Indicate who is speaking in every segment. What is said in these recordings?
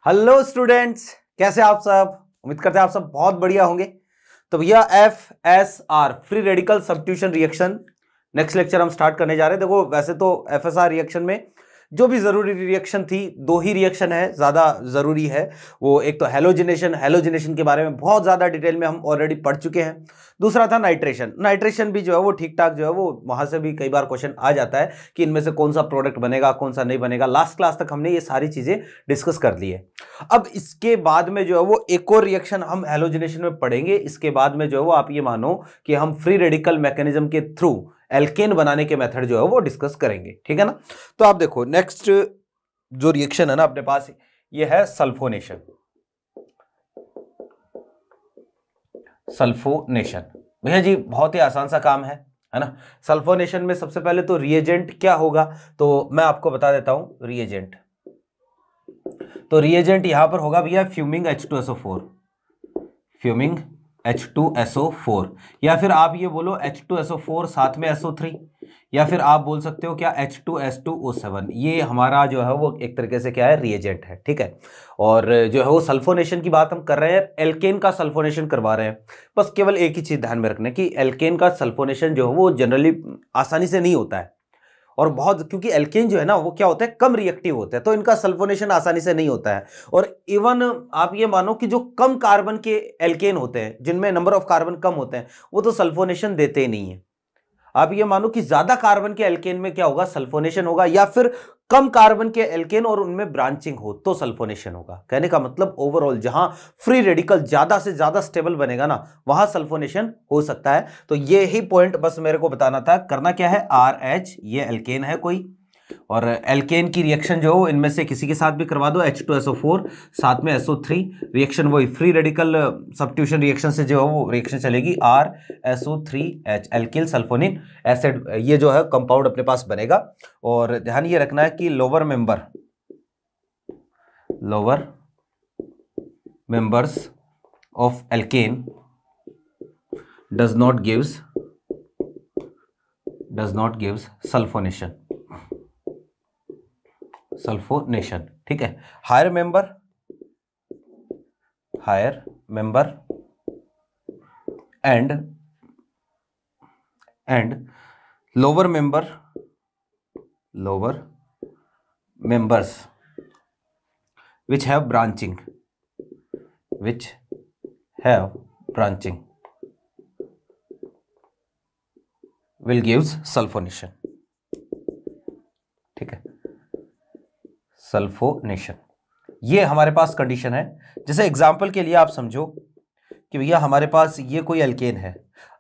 Speaker 1: Hello students, कैसे आप सब। उम्मीद करते हैं आप सब बहुत बढ़िया होंगे। तो भैया FSR free radical substitution reaction next lecture हम स्टार्ट करने जा रहे हैं। देखो वैसे तो FSR रिएक्शन में जो भी जरूरी रिएक्शन थी, दो ही रिएक्शन है ज्यादा जरूरी है। वो एक तो हेलोजिनेशन के बारे में बहुत ज्यादा डिटेल में हम ऑलरेडी पढ़ चुके हैं। दूसरा था नाइट्रेशन भी जो है वो ठीक ठाक जो है वो वहां से भी कई बार क्वेश्चन आ जाता है कि इनमें से कौन सा प्रोडक्ट बनेगा कौन सा नहीं बनेगा। लास्ट क्लास तक हमने ये सारी चीजें डिस्कस कर ली है। अब इसके बाद में जो है वो एक और रिएक्शन हम हेलोजिनेशन में पढ़ेंगे। इसके बाद में जो है वो आप ये मानो कि हम फ्री रेडिकल मैकेनिज्म के थ्रू एल्केन बनाने के मेथड जो है वो डिस्कस करेंगे, ठीक है ना। तो आप देखो नेक्स्ट जो रिएक्शन है ना अपने पास, ये है सल्फोनेशन। भैया जी बहुत ही आसान सा काम है ना। सल्फोनेशन में सबसे पहले तो रिएजेंट क्या होगा, तो मैं आपको बता देता हूं रिएजेंट। तो रिएजेंट यहां पर होगा भैया फ्यूमिंग H2SO4, या फिर आप ये बोलो H2SO4 साथ में SO3, या फिर आप बोल सकते हो क्या H2S2O7। ये हमारा जो है वो एक तरीके से क्या है, रिएजेंट है, ठीक है। और जो है वो सल्फोनेशन की बात हम कर रहे हैं, एल्केन का सल्फोनेशन करवा रहे हैं। बस केवल एक ही चीज ध्यान में रखना कि एल्केन का सल्फोनेशन जो है वो जनरली आसानी से नहीं होता है, और बहुत क्योंकि एल्केन जो है ना वो क्या होता है, कम रिएक्टिव होता है, तो इनका सल्फोनेशन आसानी से नहीं होता है। और इवन आप ये मानो कि जो कम कार्बन के एल्केन होते हैं, जिनमें नंबर ऑफ कार्बन कम होते हैं, वो तो सल्फोनेशन देते ही नहीं है। आप ये मानो कि ज्यादा कार्बन के एल्केन में क्या होगा, सल्फोनेशन होगा, या फिर कम कार्बन के एल्केन और उनमें ब्रांचिंग हो तो सल्फोनेशन होगा। कहने का मतलब ओवरऑल जहां फ्री रेडिकल ज्यादा से ज्यादा स्टेबल बनेगा ना, वहां सल्फोनेशन हो सकता है। तो ये ही पॉइंट बस मेरे को बताना था। करना क्या है, RH ये एल्केन है कोई, और एल्केन की रिएक्शन जो हो इनमें से किसी के साथ भी करवा दो, H2SO4 साथ में SO3, रिएक्शन वही फ्री रेडिकल सब्स्टिट्यूशन रिएक्शन से जो है वो रिएक्शन चलेगी RSO3H एल्किल सल्फोनिन एसिड, ये जो है कंपाउंड अपने पास बनेगा। और ध्यान ये रखना है कि lower members of alkane does not gives sulphonation, ठीक है। Higher member and lower members which have branching will gives sulphonation, ठीक है। सल्फोनेशन ये हमारे पास कंडीशन है। जैसे एग्जांपल के लिए आप समझो कि भैया हमारे पास ये कोई एल्केन है।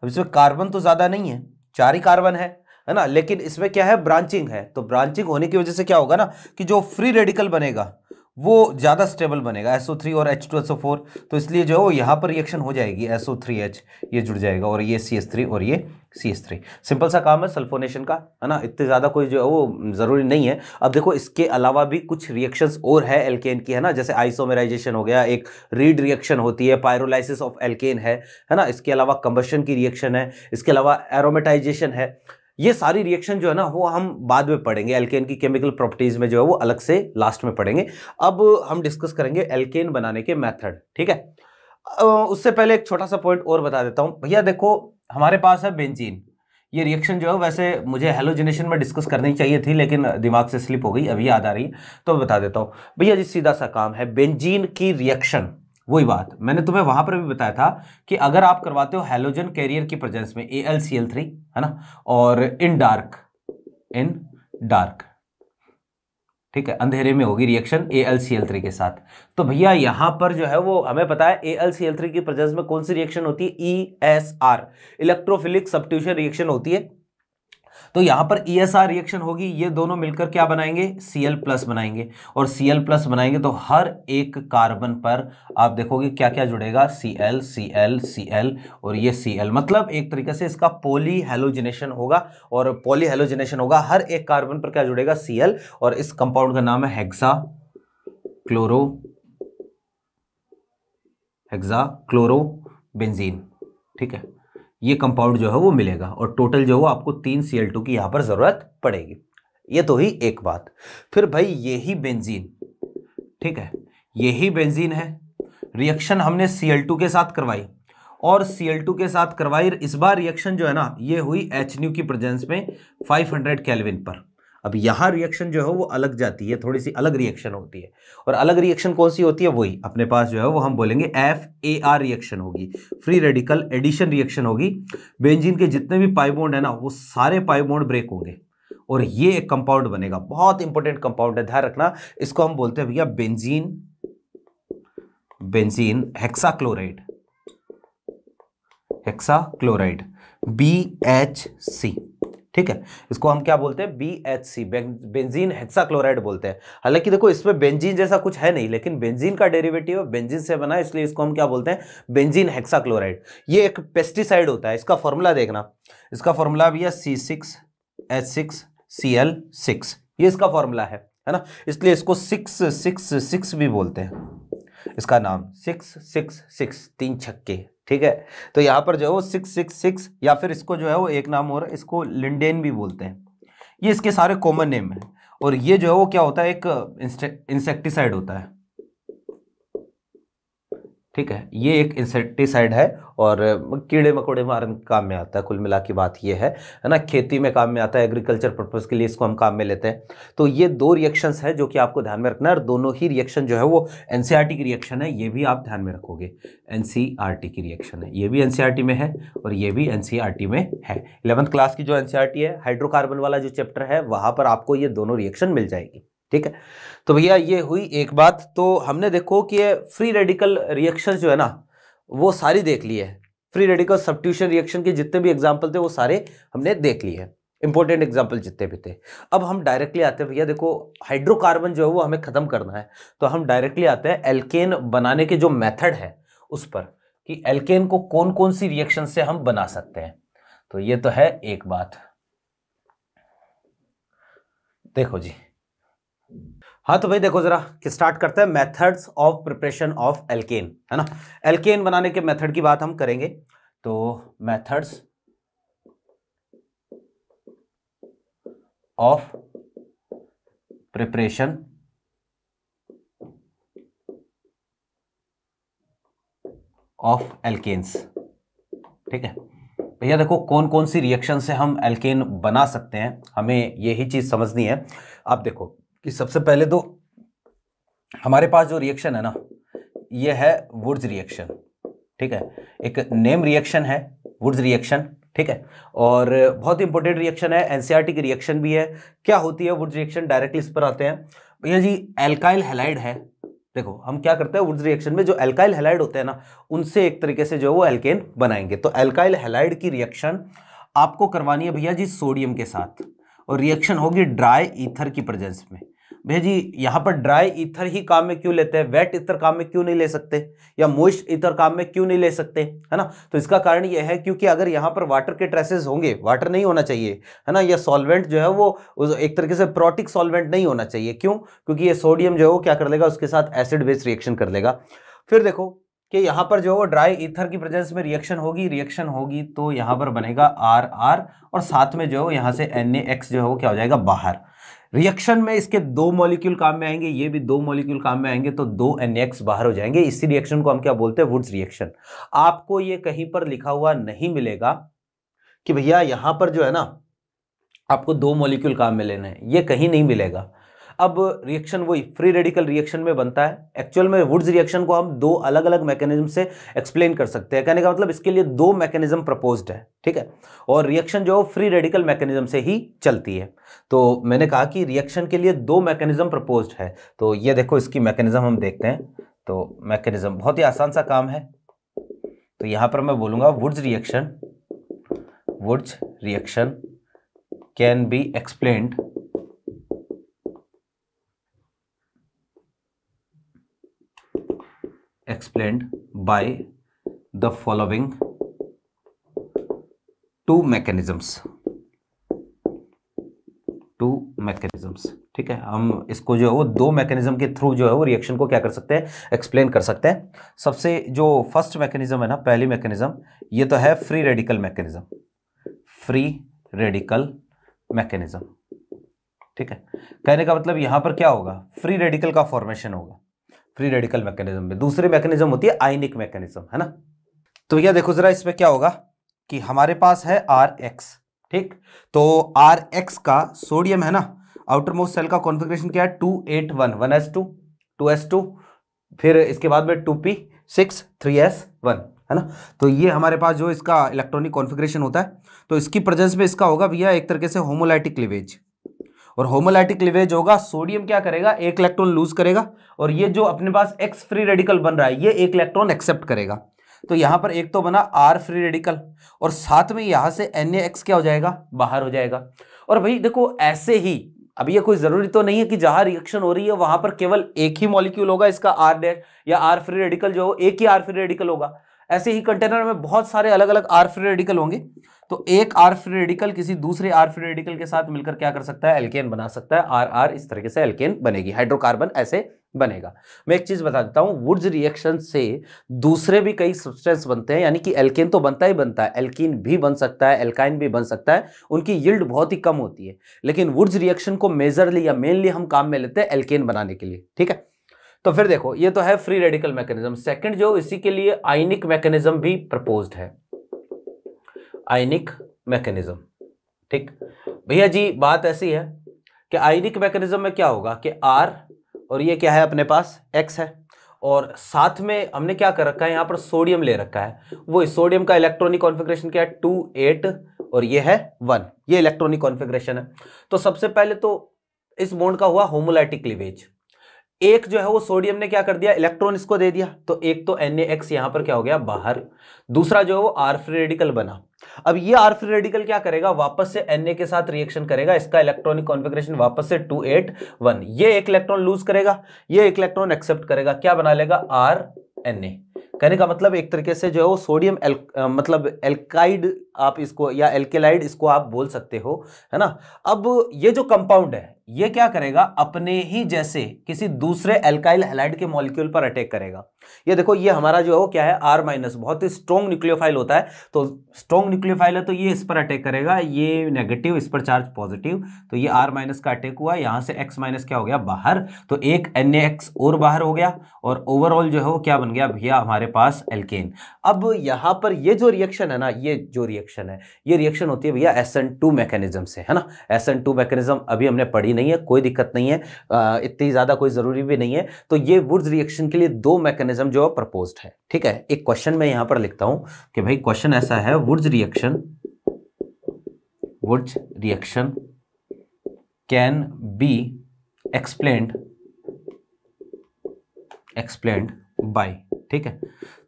Speaker 1: अब इसमें कार्बन तो ज्यादा नहीं है, 4 ही कार्बन है ना, लेकिन इसमें क्या है, ब्रांचिंग है। तो ब्रांचिंग होने की वजह से क्या होगा ना कि जो फ्री रेडिकल बनेगा वो ज्यादा स्टेबल बनेगा, SO3 और H2SO4। तो इसलिए जो है वो यहां पर रिएक्शन हो जाएगी, SO3H ये जुड़ जाएगा और ये CH3 और ये CH3। सिंपल सा काम है सल्फोनेशन का, है ना। इतने ज्यादा कोई जो है वो जरूरी नहीं है। अब देखो इसके अलावा भी कुछ रिएक्शंस और है एल्केन की, है ना। जैसे आइसोमेराइजेशन हो गया, एक रीड रिएक्शन होती है, पायरोलाइसिस ऑफ एल्केन है ना। इसके अलावा कंबशन की रिएक्शन है, इसके अलावा एरोमेटाइजेशन है। ये सारी रिएक्शन जो है ना वो हम बाद में पढ़ेंगे, एल्केन की केमिकल प्रॉपर्टीज में जो है वो अलग से लास्ट में पढ़ेंगे। अब हम डिस्कस करेंगे एल्केन बनाने के मेथड, ठीक है। उससे पहले एक छोटा सा पॉइंट और बता देता हूं भैया। देखो हमारे पास है बेंजीन। ये रिएक्शन जो है वैसे मुझे हेलोजिनेशन में डिस्कस करनी चाहिए थी, लेकिन दिमाग से स्लिप हो गई, अभी याद आ रही है तो बता देता हूं भैया जी। सीधा सा काम है बेंजीन की रिएक्शन। वही बात मैंने तुम्हें वहां पर भी बताया था कि अगर आप करवाते हो हैलोजन कैरियर की प्रेजेंस में AlCl3, है ना, और इन डार्क, ठीक है, अंधेरे में होगी रिएक्शन AlCl3 के साथ। तो भैया यहां पर जो है वो हमें पता है AlCl3 की प्रेजेंस में कौन सी रिएक्शन होती है, ESR इलेक्ट्रोफिलिक सब्स्टिट्यूशन रिएक्शन होती है। तो यहां पर ESR रिएक्शन होगी, ये दोनों मिलकर क्या बनाएंगे, Cl+ बनाएंगे। और Cl+ बनाएंगे तो हर एक कार्बन पर आप देखोगे क्या क्या जुड़ेगा, Cl Cl Cl और ये Cl, मतलब एक तरीके से इसका पॉली हेलोजिनेशन होगा। और पॉली हेलोजिनेशन होगा, हर एक कार्बन पर क्या जुड़ेगा, Cl, और इस कंपाउंड का नाम है हेक्साक्लोरोबेंजीन, ठीक है। ये कंपाउंड जो है वो मिलेगा और टोटल जो है आपको 3 Cl2 की यहां पर जरूरत पड़ेगी। ये तो ही एक बात। फिर भाई ये ही बेंजीन, ठीक है, यही बेंजीन है, रिएक्शन हमने Cl2 के साथ करवाई और Cl2 के साथ करवाई, इस बार रिएक्शन जो है ना ये हुई HNu की प्रेजेंस में 500 केल्विन पर। अब यहां रिएक्शन जो है वो अलग जाती है, थोड़ी सी अलग रिएक्शन होती है, और अलग रिएक्शन कौन सी होती है, वही अपने पास जो है वो हम बोलेंगे FAR रिएक्शन होगी, फ्री रेडिकल एडिशन रिएक्शन होगी। बेंजीन के जितने भी पाई बॉन्ड है ना वो सारे पाई बॉन्ड ब्रेक होंगे और ये एक कंपाउंड बनेगा, बहुत इंपॉर्टेंट कंपाउंड है, ध्यान रखना। इसको हम बोलते हैं भैया बेंजीन हेक्साक्लोराइड, हेक्साक्लोराइड BHC, ठीक है। इसको हम क्या बोलते हैं, BHC, बेंजीन हेक्साक्लोराइड बोलते हैं। हालांकि देखो इसमें बेंजीन जैसा कुछ है नहीं, लेकिन बेंजीन का डेरिवेटिव बेंजीन से बना है, इसलिए इसको हम क्या बोलते हैं, बेंजीन हेक्साक्लोराइड। ये एक पेस्टिसाइड होता है, इसका फॉर्मूला देखना, इसका फॉर्मूला भी है C6H6Cl6, ये इसका फॉर्मूला है ना, इसलिए इसको 666 भी बोलते हैं, इसका नाम 666, 3 छक्के, ठीक है। तो यहां पर जो है वो 666, या फिर इसको जो है वो एक नाम और इसको लिंडेन भी बोलते हैं, ये इसके सारे कॉमन नेम है। और ये जो है वो क्या होता है, एक इंसेक्टिसाइड होता है, ठीक है, ये एक इंसेक्टिसाइड है और कीड़े मकोड़े मारने काम में आता है, कुल मिला की बात ये है ना, खेती में काम में आता है, एग्रीकल्चर पर्पस के लिए इसको हम काम में लेते हैं। तो ये दो रिएक्शंस है जो कि आपको ध्यान में रखना है, और दोनों ही रिएक्शन जो है वो एनसीईआरटी की रिएक्शन है, ये भी आप ध्यान में रखोगे, एनसीईआरटी की रिएक्शन है, ये भी एनसीईआरटी में है और ये भी एनसीईआरटी में है। 11th क्लास की जो एनसीईआरटी है, हाइड्रोकार्बन वाला जो चैप्टर है, वहां पर आपको ये दोनों रिएक्शन मिल जाएगी, ठीक है। तो भैया ये हुई एक बात। तो हमने देखो कि फ्री रेडिकल रिएक्शन जो है ना वो सारी देख ली है, फ्री रेडिकल सब्स्टिट्यूशन रिएक्शन के जितने भी एग्जांपल थे वो सारे हमने देख लिए हैं, इंपॉर्टेंट एग्जांपल जितने भी थे। अब हम डायरेक्टली आते हैं भैया, देखो हाइड्रोकार्बन जो है वो हमें खत्म करना है, तो हम डायरेक्टली आते हैं एल्केन बनाने के जो मेथड है उस पर, कि एल्केन को कौन कौन सी रिएक्शन से हम बना सकते हैं। तो ये तो है एक बात, देखो जी। हाँ तो भाई देखो जरा कि स्टार्ट करते हैं, methods of preparation of alkene, है ना। एल्केन बनाने के मेथड की बात हम करेंगे, तो methods of preparation of alkanes, ठीक है भैया। देखो कौन कौन सी रिएक्शन से हम एल्केन बना सकते हैं, हमें यही चीज समझनी है। आप देखो कि सबसे पहले तो हमारे पास जो रिएक्शन है ना ये है वुड्स रिएक्शन, ठीक है, एक नेम रिएक्शन है वुड्स रिएक्शन, ठीक है, और बहुत इंपॉर्टेंट रिएक्शन है, एनसीईआरटी की रिएक्शन भी है। क्या होती है वुड्स रिएक्शन, डायरेक्टली इस पर आते हैं भैया जी। एल्काइल हैलाइड है, देखो हम क्या करते हैं वुड्स रिएक्शन में, जो एल्काइल हैलाइड होते हैं ना उनसे एक तरीके से जो है वो एल्केन बनाएंगे। तो एल्काइल हैलाइड की रिएक्शन आपको करवानी है भैया जी सोडियम के साथ, और रिएक्शन होगी ड्राई ईथर की प्रेजेंस में। भैया जी यहाँ पर ड्राई ईथर ही काम में क्यों लेते हैं, वेट ईथर काम में क्यों नहीं ले सकते, या मॉइस्ट ईथर काम में क्यों नहीं ले सकते, है ना। तो इसका कारण यह है क्योंकि अगर यहाँ पर वाटर के ट्रेसेस होंगे, वाटर नहीं होना चाहिए, है ना, या सॉल्वेंट जो है वो एक तरीके से प्रोटिक सॉल्वेंट नहीं होना चाहिए। क्यों, क्योंकि ये सोडियम जो है वो क्या कर लेगा, उसके साथ एसिड बेस रिएक्शन कर लेगा। फिर देखो कि यहाँ पर जो है वो ड्राई ईथर की प्रेजेंस में रिएक्शन होगी तो यहाँ पर बनेगा RR, और साथ में जो है यहाँ से NaX जो है वो क्या हो जाएगा बाहर। रिएक्शन में इसके दो मॉलिक्यूल काम में आएंगे, ये भी दो मॉलिक्यूल काम में आएंगे, तो दो NaX बाहर हो जाएंगे। इसी रिएक्शन को हम क्या बोलते हैं, वुड्स रिएक्शन। आपको ये कहीं पर लिखा हुआ नहीं मिलेगा कि भैया यहां पर जो है ना आपको दो मॉलिक्यूल काम में लेने हैं, ये कहीं नहीं मिलेगा। अब रिएक्शन वही फ्री रेडिकल रिएक्शन में बनता है। एक्चुअल में वुड्स रिएक्शन को हम दो अलग अलग मैकेनिज्म से एक्सप्लेन कर सकते हैं, कहने का मतलब इसके लिए दो मैकेनिज्म प्रपोज्ड है, ठीक है, और रिएक्शन जो फ्री रेडिकल मैकेनिज्म से ही चलती है। तो मैंने कहा कि रिएक्शन के लिए दो मैकेनिज्म प्रपोज्ड है, तो ये देखो इसकी मैकेनिज्म हम देखते हैं। तो मैकेनिज्म बहुत ही आसान सा काम है, तो यहां पर मैं बोलूंगा Wurtz reaction can be explained by the following two mechanisms, ठीक है। हम इसको जो है वो दो मैकेनिज्म के थ्रू जो है वो रिएक्शन को क्या कर सकते हैं, एक्सप्लेन कर सकते हैं। सबसे जो फर्स्ट मैकेनिज्म है ना, पहली मैकेनिज्म, ये तो है फ्री रेडिकल मैकेनिज्म, ठीक है। कहने का मतलब यहां पर क्या होगा, फ्री रेडिकल का फॉर्मेशन होगा। फ्री रेडिकल मैकेनिज्म में। दूसरी मैकेनिज्म होती है आयनिक मैकेनिज्म, है ना। तो भैया देखो जरा इसमें क्या होगा कि हमारे पास है Rx, ठीक। तो Rx का सोडियम है ना, आउटर मोस्ट सेल का कॉन्फ़िगरेशन क्या है 281, 1s2 2s2, फिर इसके बाद में 2p6 3s1, है ना। तो ये हमारे पास जो इसका इलेक्ट्रॉनिक कॉन्फ़िगरेशन होता है, तो इसकी प्रेजेंस में इसका होगा भैया एक तरीके से होमोलाइटिक क्लीवेज। और होमोलाइटिक क्लीवेज होगा, सोडियम क्या करेगा, एक इलेक्ट्रॉन लूज करेगा, और ये जो अपने पास एक्स फ्री रेडिकल बन रहा है ये एक इलेक्ट्रॉन एक्सेप्ट करेगा। तो यहां पर एक तो बना आर फ्री रेडिकल, और साथ में यहां से Na क्या हो जाएगा, बाहर हो जाएगा। और भाई देखो ऐसे ही, अब ये कोई जरूरी तो नहीं है कि जहां रिएक्शन हो रही है वहां पर केवल एक ही मॉलिक्यूल होगा इसका आर डैश या आर फ्री रेडिकल जो एक ही आर फ्री रेडिकल होगा। ऐसे ही कंटेनर में बहुत सारे अलग अलग आर फ्री रेडिकल होंगे, तो एक आर फ्री रेडिकल किसी दूसरे आर फ्री रेडिकल के साथ मिलकर क्या कर सकता है, एल्केन बना सकता है। आर आर इस तरीके से एल्केन बनेगी, हाइड्रोकार्बन ऐसे बनेगा। मैं एक चीज बता देता हूं, वुड्स रिएक्शन से दूसरे भी कई सब्सटेंस बनते हैं, यानी कि एल्केन तो बनता ही बनता है, एल्कीन भी बन सकता है, एल्काइन भी बन सकता है, उनकी यील्ड बहुत ही कम होती है, लेकिन वुड्स रिएक्शन को मेजरली या मेनली हम काम में लेते हैं एल्केन बनाने के लिए, ठीक है। तो फिर देखो ये तो है फ्री रेडिकल मैकेनिज्म। सेकंड जो इसी के लिए आयनिक मैकेनिज्म भी प्रपोज्ड है, आयनिक मैकेनिज्म, ठीक। भैया जी बात ऐसी है कि आयनिक मैकेनिज्म में क्या होगा कि R और ये क्या है अपने पास X है, और साथ में हमने क्या कर रखा है यहाँ पर सोडियम ले रखा है। वो सोडियम का इलेक्ट्रॉनिक कॉन्फ़िगरेशन क्या है 2 8 और ये है 1, ये इलेक्ट्रॉनिक कॉन्फ़िगरेशन है। तो सबसे पहले तो इस बॉन्ड का हुआ होमोलाइटिक क्लीवेज। एक जो है वो सोडियम ने क्या कर दिया, इलेक्ट्रॉन इसको दे दिया, तो एक तो NaX यहां पर क्या हो गया बाहर, दूसरा जो है वो आर फ्री रेडिकल बना। अब ये आर फ्री रेडिकल क्या करेगा, वापस से Na के साथ रिएक्शन करेगा, इसका इलेक्ट्रॉनिक कॉन्फ़िगरेशन वापस से 2 8 1, ये एक इलेक्ट्रॉन लूज करेगा, ये एक इलेक्ट्रॉन एक्सेप्ट करेगा, क्या बना लेगा RNa। कहने का मतलब एक तरीके से जो है वो सोडियम मतलब एल्काइड आप इसको या एल्केलाइड इसको आप बोल सकते हो, है ना। अब ये जो कंपाउंड है ये क्या करेगा, अपने ही जैसे किसी दूसरे एल्काइल हैलाइड के मॉलिक्यूल पर अटैक करेगा। ये देखो ये हमारा जो है वो क्या है R-, बहुत ही स्ट्रॉन्ग न्यूक्लियोफाइल होता है, तो स्ट्रॉन्ग न्यूक्लियोफाइल है तो ये इस पर अटैक करेगा, ये नेगेटिव इस पर चार्ज पॉजिटिव, तो ये R- का अटैक हुआ, यहां से X- क्या हो गया बाहर, तो एक NaX और बाहर हो गया, और ओवरऑल जो है वो क्या बन गया भैया हमारे पास एल्केन। अब यहां पर ये जो रिएक्शन है ना, ये जो रिएक्शन है ये रिएक्शन होती है भैया SN2 मैकेनिज्म से, है ना। SN2 मैकेनिज्म अभी हमने पढ़ी नहीं है, कोई दिक्कत नहीं है, इतनी ज्यादा कोई जरूरी भी नहीं है। तो ये वुड्स रिएक्शन के लिए दो मैकेनिज्म जो प्रपोज्ड है, ठीक है। एक क्वेश्चन मैं यहां पर लिखता हूं कि भाई क्वेश्चन ऐसा है, Wurtz reaction can be explained bye, ठीक है।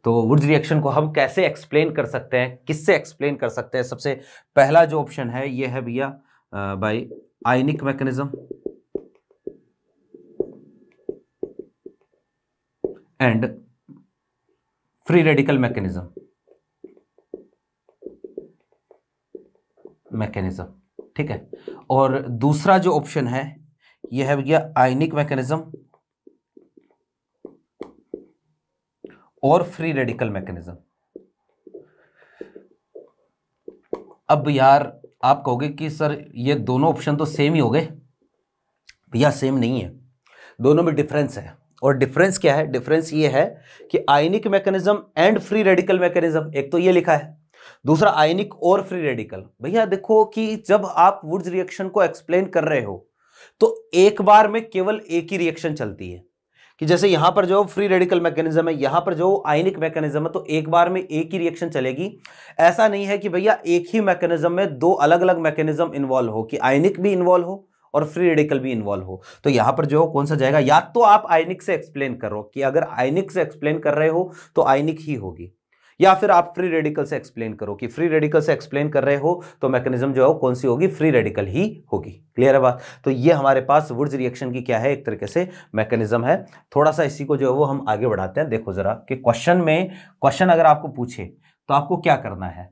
Speaker 1: तो वुड्स रिएक्शन को हम कैसे एक्सप्लेन कर सकते हैं, किससे एक्सप्लेन कर सकते हैं। सबसे पहला जो ऑप्शन है ये है भैया by ionic mechanism and free radical mechanism, ठीक है। और दूसरा जो ऑप्शन है यह है भैया आयनिक मैकेनिज्म और फ्री रेडिकल मैकेनिज्म। अब यार आप कहोगे कि सर ये दोनों ऑप्शन तो सेम ही हो गए, भैया सेम नहीं है, दोनों में डिफरेंस है। और डिफरेंस क्या है, डिफरेंस ये है कि ionic mechanism and free radical mechanism, एक तो ये लिखा है, दूसरा आयनिक और फ्री रेडिकल। भैया देखो कि जब आप वुड्स रिएक्शन को एक्सप्लेन कर रहे हो तो एक बार में केवल एक ही रिएक्शन चलती है, कि जैसे यहां पर जो फ्री रेडिकल मैकेनिज्म है, यहां पर जो आयनिक मैकेनिज्म है, तो एक बार में एक ही रिएक्शन चलेगी। ऐसा नहीं है कि भैया एक ही मैकेनिज्म में दो अलग अलग मैकेनिज्म इन्वॉल्व हो, कि आयनिक भी इन्वॉल्व हो और फ्री रेडिकल भी इन्वॉल्व हो। तो यहां पर जो कौन सा जाएगा, या तो आप आयनिक से एक्सप्लेन करो कि अगर आयनिक से एक्सप्लेन कर रहे हो तो आयनिक ही होगी, या फिर आप फ्री रेडिकल से एक्सप्लेन करो कि फ्री रेडिकल से एक्सप्लेन कर रहे हो तो मैकेनिज्म जो है कौन सी होगी, फ्री रेडिकल ही होगी। क्लियर है बात। तो ये हमारे पास वुड्स रिएक्शन की क्या है, एक तरीके से मैकेनिज्म है। थोड़ा सा इसी को जो है वो हम आगे बढ़ाते हैं। देखो जरा कि क्वेश्चन अगर आपको पूछे तो आपको क्या करना है,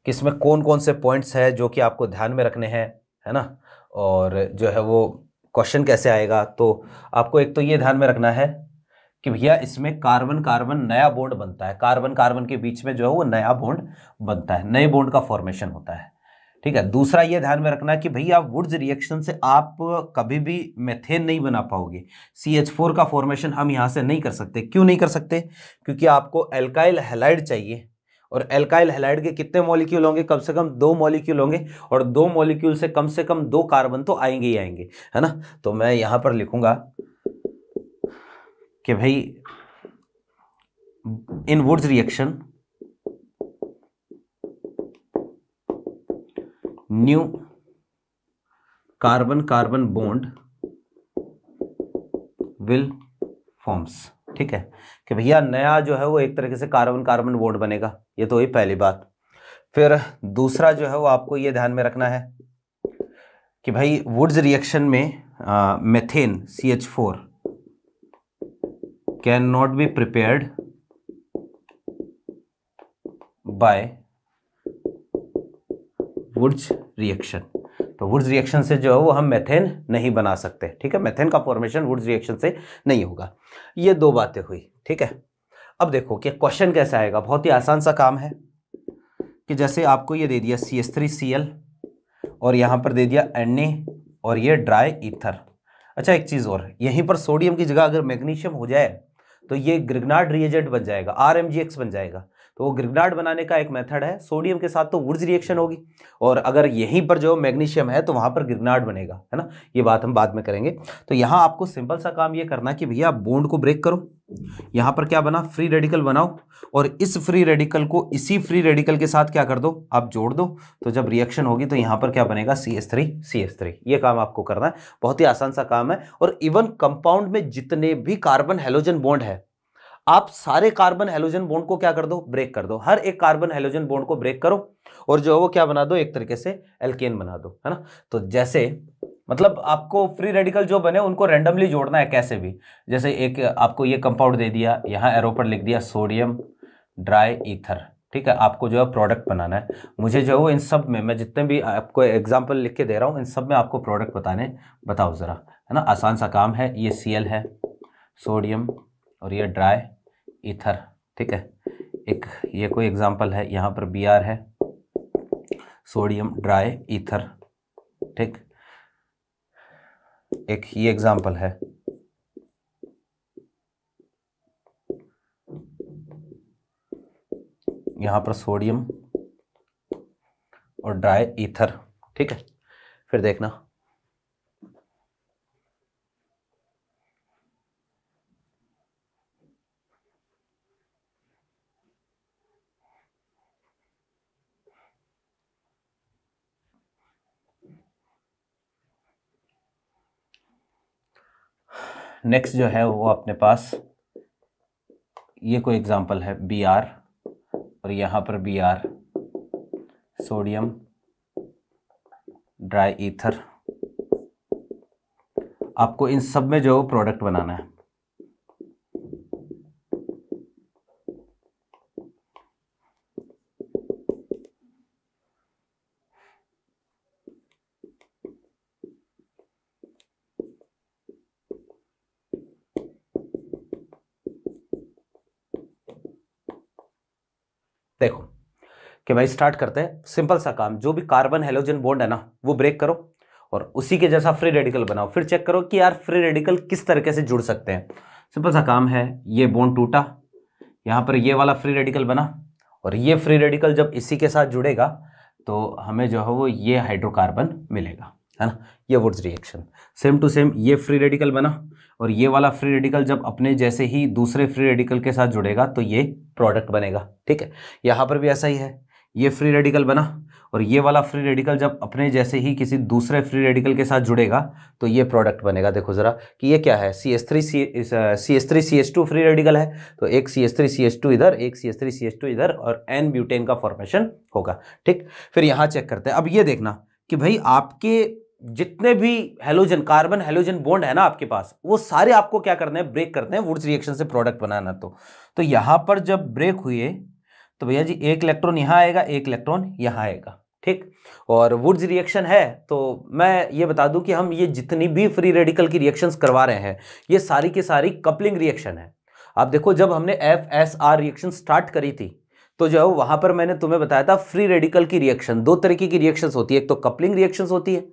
Speaker 1: कि इसमें कौन कौन से पॉइंट्स है जो कि आपको ध्यान में रखने हैं, है ना। और जो है वो क्वेश्चन कैसे आएगा, तो आपको एक तो ये ध्यान में रखना है कि भैया इसमें कार्बन कार्बन नया बॉन्ड बनता है, कार्बन कार्बन के बीच में जो है वो नया बॉन्ड बनता है, नए बॉन्ड का फॉर्मेशन होता है, ठीक है। दूसरा ये ध्यान में रखना कि भैया वुड्स रिएक्शन से आप कभी भी मेथेन नहीं बना पाओगे। CH4 का फॉर्मेशन हम यहां से नहीं कर सकते। क्यों नहीं कर सकते? क्योंकि आपको एल्काइल हैलाइड चाहिए, और एल्काइल हैलाइड के कितने मॉलिक्यूल होंगे? कम से कम 2 मॉलिक्यूल होंगे, और 2 मॉलिक्यूल से कम 2 कार्बन तो आएंगे ही आएंगे, है ना। तो मैं यहां पर लिखूंगा कि भाई in Wurtz reaction new carbon carbon bond will forms. ठीक है, कि भैया नया जो है वो एक तरीके से कार्बन कार्बन बॉन्ड बनेगा। ये तो हुई पहली बात। फिर दूसरा जो है वो आपको ये ध्यान में रखना है कि भाई वुड्स रिएक्शन में methane CH4 can not be prepared by Wurtz reaction. तो वुड्स रिएक्शन से जो है वो हम मेथेन नहीं बना सकते। ठीक है, मेथेन का फॉर्मेशन वुड्स रिएक्शन से नहीं होगा। ये 2 बातें हुई। ठीक है, अब देखो कि क्वेश्चन कैसे आएगा। बहुत ही आसान सा काम है कि जैसे आपको ये दे दिया CH3Cl और यहाँ पर दे दिया Na और ये ड्राई ईथर। अच्छा, एक चीज़ और, यहीं पर सोडियम की जगह अगर मैग्नीशियम हो जाए तो ये ग्रिग्नार्ड रिएजेंट बन जाएगा, RMgX बन जाएगा। तो वो ग्रिग्नार्ड बनाने का एक मेथड है। सोडियम के साथ तो वुड्स रिएक्शन होगी, और अगर यहीं पर जो मैग्नीशियम है तो वहां पर ग्रिग्नार्ड बनेगा, है ना। ये बात हम बाद में करेंगे। तो यहाँ आपको सिंपल सा काम ये करना कि भैया बॉन्ड को ब्रेक करो। यहाँ पर क्या बना? फ्री रेडिकल बनाओ, और इस फ्री रेडिकल को इसी फ्री रेडिकल के साथ क्या कर दो? आप जोड़ दो। तो जब रिएक्शन होगी तो यहाँ पर क्या बनेगा? CH3CH3। ये काम आपको करना है, बहुत ही आसान सा काम है। और इवन कंपाउंड में जितने भी कार्बन हेलोजन बॉन्ड है, आप सारे कार्बन हेलोजन बॉन्ड को क्या कर दो? ब्रेक कर दो। हर एक कार्बन हेलोजन बॉन्ड को ब्रेक करो और जो है वो क्या बना दो? एक तरीके से एल्केन बना दो, है ना। तो जैसे मतलब आपको फ्री रेडिकल जो बने उनको रैंडमली जोड़ना है कैसे भी। जैसे एक आपको ये कंपाउंड दे दिया, यहाँ एरो पर लिख दिया सोडियम ड्राई ईथर। ठीक है, आपको जो है प्रोडक्ट बनाना है। मुझे जो है वो इन सब में, मैं जितने भी आपको एग्जाम्पल लिख के दे रहा हूँ, इन सब में आपको प्रोडक्ट बताओ जरा, है ना। आसान सा काम है। ये Cl है, सोडियम, और ये ड्राई ईथर। ठीक है, एक ये कोई एग्जांपल है, यहाँ पर Br है, सोडियम ड्राई ईथर। ठीक, एक ये एग्जांपल है, यहाँ पर सोडियम और ड्राई ईथर। ठीक है, फिर देखना नेक्स्ट जो है वो अपने पास ये कोई एग्जांपल है Br, और यहाँ पर Br, सोडियम ड्राई ईथर। आपको इन सब में जो प्रोडक्ट बनाना है। देखो कि भाई स्टार्ट करते हैं। सिंपल सा काम, जो भी कार्बन हेलोजन बॉन्ड है ना वो ब्रेक करो और उसी के जैसा फ्री रेडिकल बनाओ। फिर चेक करो कि यार फ्री रेडिकल किस तरीके से जुड़ सकते हैं। सिंपल सा काम है, ये बॉन्ड टूटा, यहाँ पर ये वाला फ्री रेडिकल बना, और ये फ्री रेडिकल जब इसी के साथ जुड़ेगा तो हमें जो है वो ये हाइड्रोकार्बन मिलेगा, है ना। ये Wurtz reaction same to same, ये फ्री रेडिकल बना और ये वाला फ्री रेडिकल जब अपने जैसे ही दूसरे फ्री रेडिकल के साथ जुड़ेगा तो ये प्रोडक्ट बनेगा। ठीक है, यहाँ पर भी ऐसा ही है, ये फ्री रेडिकल बना और ये वाला फ्री रेडिकल जब अपने जैसे ही किसी दूसरे फ्री रेडिकल के साथ जुड़ेगा तो ये प्रोडक्ट बनेगा। देखो जरा कि ये क्या है, CH3CH2 फ्री रेडिकल है, तो एक CH3CH2 इधर, एक CH3CH2 इधर, और N ब्यूटेन का फॉर्मेशन होगा। ठीक, फिर यहाँ चेक करते हैं। अब ये देखना कि भाई आपके जितने भी हेलोजन, कार्बन हेलोजन बॉन्ड है ना आपके पास, वो सारे आपको क्या करने हैं? ब्रेक करते हैं वुड्स रिएक्शन से प्रोडक्ट बनाना। तो यहाँ पर जब ब्रेक हुए तो भैया जी एक इलेक्ट्रॉन यहाँ आएगा, एक इलेक्ट्रॉन यहाँ आएगा। ठीक, और वुड्स रिएक्शन है तो मैं ये बता दूं कि हम ये जितनी भी फ्री रेडिकल की रिएक्शंस करवा रहे हैं ये सारी की सारी कपलिंग रिएक्शन है। आप देखो जब हमने FSR रिएक्शन स्टार्ट करी थी तो जो है वहां पर मैंने तुम्हें बताया था फ्री रेडिकल की रिएक्शन, दो तरीके की रिएक्शंस होती है, एक तो कपलिंग रिएक्शंस होती है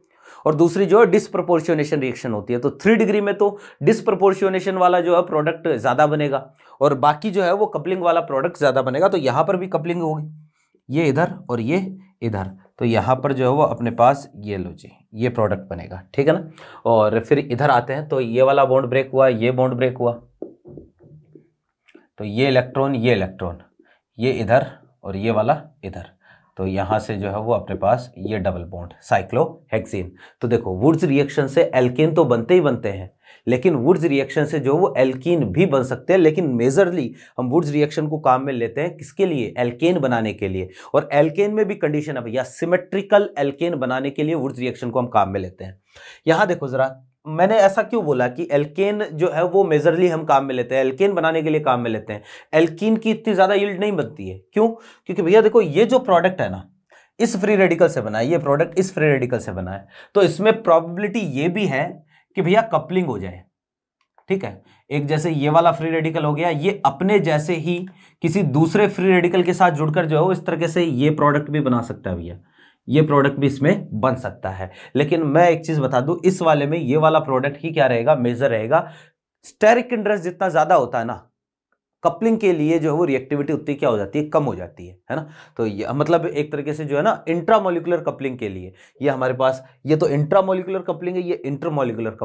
Speaker 1: और दूसरी जो है डिसप्रपोर्शनेशन रिएक्शन होती है। तो 3 डिग्री में तो डिसप्रपोर्शनेशन वाला जो है प्रोडक्ट ज्यादा बनेगा और बाकी जो है वो कपलिंग वाला प्रोडक्ट ज्यादा बनेगा। तो यहां पर भी कपलिंग होगी, ये इधर और ये इधर, तो यहां पर जो है वो अपने पास ये लो जी ये प्रोडक्ट बनेगा, ठीक है ना। और फिर इधर आते हैं तो ये वाला बॉन्ड ब्रेक हुआ, ये बॉन्ड ब्रेक हुआ, तो ये इलेक्ट्रॉन ये इधर और ये वाला इधर, तो यहां से जो है वो अपने पास ये डबल बॉन्ड साइक्लोहेक्सेन। तो देखो वुड्स रिएक्शन से एल्केन तो बनते ही बनते हैं, लेकिन वुड्स रिएक्शन से जो वो एल्कीन भी बन सकते हैं, लेकिन मेजरली हम वुड्स रिएक्शन को काम में लेते हैं किसके लिए, एल्केन बनाने के लिए। और एल्केन में भी कंडीशन है भैया, सिमेट्रिकल एल्केन बनाने के लिए वुड्स रिएक्शन को हम काम में लेते हैं। यहां देखो जरा, मैंने ऐसा क्यों बोला कि एल्केन जो है वो मेजरली हम काम में लेते हैं, एल्केन बनाने के लिए काम में लेते हैं। एल्कीन की इतनी ज्यादा यील्ड नहीं बनती है, क्यों? क्योंकि भैया देखो ये जो प्रोडक्ट है ना इस फ्री रेडिकल से बना है, ये प्रोडक्ट इस फ्री रेडिकल से बना है, तो इसमें प्रोबेबिलिटी ये भी है कि भैया कपलिंग हो जाए, ठीक है। एक जैसे ये वाला फ्री रेडिकल हो गया, ये अपने जैसे ही किसी दूसरे फ्री रेडिकल के साथ जुड़कर जो है इस तरीके से ये प्रोडक्ट भी बना सकता है भैया, ये प्रोडक्ट भी इसमें बन सकता है। लेकिन मैं एक चीज बता दूं, इस वाले में ये वाला प्रोडक्ट ही क्या रहेगा, मेजर रहेगा। स्टेरिक इंटरेस्ट जितना ज्यादा होता है ना कपलिंग के लिए जो है वो रिएक्टिविटी उतनी क्या हो जाती है, कम हो जाती है ना। तो ये मतलब एक तरीके से जो है ना इंट्रामोलिकुलर कपलिंग के लिए ये हमारे पास, ये तो इंट्रामोलिकुलर कपलिंग है, ये इंटरमोलिकुलर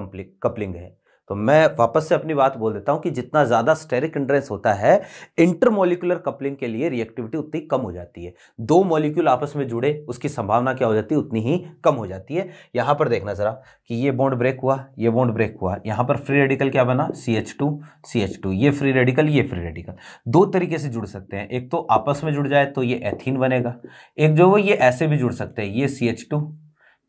Speaker 1: कपलिंग है। तो मैं वापस से अपनी बात बोल देता हूं कि जितना ज्यादा स्टेरिक इंटरेंस होता है इंटरमोलिकुलर कपलिंग के लिए रिएक्टिविटी उतनी कम हो जाती है। दो मॉलिक्यूल आपस में जुड़े उसकी संभावना क्या हो जाती है, उतनी ही कम हो जाती है। यहां पर देखना जरा कि ये बॉन्ड ब्रेक हुआ, ये बॉन्ड ब्रेक हुआ, यहां पर फ्री रेडिकल क्या बना, CH2, ये फ्री रेडिकल, ये फ्री रेडिकल दो तरीके से जुड़ सकते हैं। एक तो आपस में जुड़ जाए तो ये एथीन बनेगा, एक जो वो ये ऐसे भी जुड़ सकते हैं, ये CH2,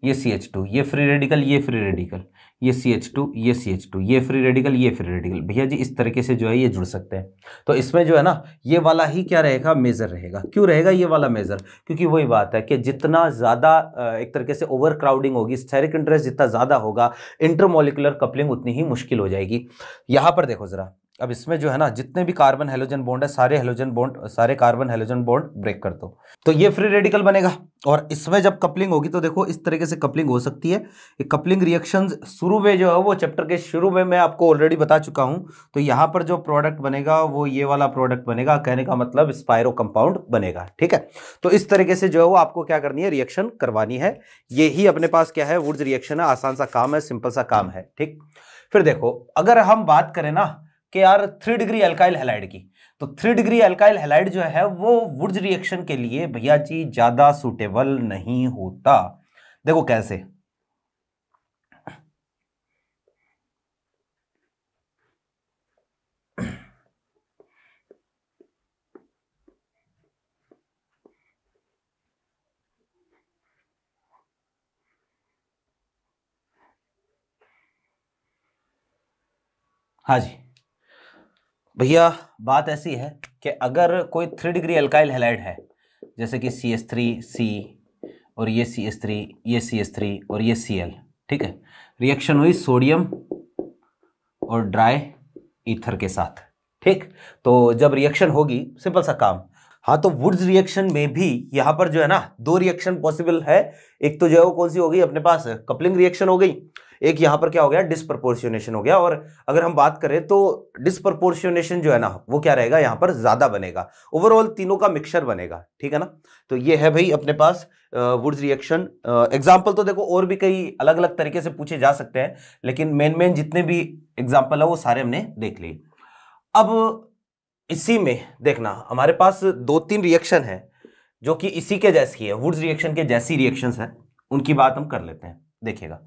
Speaker 1: ये CH2, ये फ्री रेडिकल, ये फ्री रेडिकल, ये CH2, ये CH2, ये फ्री रेडिकल, ये फ्री रेडिकल, भैया जी इस तरीके से जो है ये जुड़ सकते हैं। तो इसमें जो है ना ये वाला ही क्या रहेगा, मेजर रहेगा। क्यों रहेगा ये वाला मेजर? क्योंकि वही बात है कि जितना ज़्यादा एक तरीके से ओवर क्राउडिंग होगी, स्टेरिक इंटरेस्ट जितना ज़्यादा होगा, इंटरमोलिकुलर कपलिंग उतनी ही मुश्किल हो जाएगी। यहाँ पर देखो ज़रा, अब इसमें जो है ना जितने भी कार्बन हेलोजन बॉन्ड है सारे कार्बन हेलोजन बॉन्ड ब्रेक कर दो, तो ये फ्री रेडिकल बनेगा। और इसमें जब कपलिंग होगी तो देखो इस तरीके से कपलिंग हो सकती है। ये कपलिंग रिएक्शंस शुरू में जो है वो चैप्टर के शुरू में मैं आपको ऑलरेडी बता चुका हूं। तो यहां पर जो प्रोडक्ट बनेगा वो ये वाला प्रोडक्ट बनेगा, कहने का मतलब स्पाइरो कंपाउंड बनेगा, ठीक है। तो इस तरीके से जो है वो आपको क्या करनी है, रिएक्शन करवानी है। ये ही अपने पास क्या है, वुड्स रिएक्शन है, आसान सा काम है, सिंपल सा काम है, ठीक। फिर देखो अगर हम बात करें ना कि यार 3 डिग्री एल्काइल हैलाइड की, तो 3 डिग्री एल्काइल हैलाइड जो है वो वुड्स रिएक्शन के लिए भैया जी ज्यादा सूटेबल नहीं होता। देखो कैसे, हाँ जी भैया बात ऐसी है कि अगर कोई 3 डिग्री एल्काइल हैलाइड है, जैसे कि CH3C और ये CH3, ये CH3 और ये Cl, ठीक है, रिएक्शन हुई सोडियम और ड्राई ईथर के साथ, ठीक। तो जब रिएक्शन होगी, सिंपल सा काम, हाँ, तो वुड्स रिएक्शन में भी यहां पर जो है ना दो रिएक्शन पॉसिबल है। एक तो जो है वो कौन सी हो गई अपने पास, कपलिंग रिएक्शन हो गई, एक यहां पर क्या हो गया, डिस्प्रपोर्शनेशन हो गया। और अगर हम बात करें तो डिस्प्रपोर्शनेशन जो है ना वो क्या रहेगा, यहां पर ज्यादा बनेगा, ओवरऑल तीनों का मिक्सचर बनेगा, ठीक है ना। तो ये है भाई अपने पास वुड्स रिएक्शन। एग्जाम्पल तो देखो और भी कई अलग अलग तरीके से पूछे जा सकते हैं, लेकिन मेन जितने भी एग्जाम्पल है वो सारे हमने देख लिए। अब इसी में देखना हमारे पास 2-3 रिएक्शन है जो कि इसी के जैसी है, वुड्स रिएक्शन के जैसी रिएक्शंस हैं, उनकी बात हम कर लेते हैं, देखिएगा।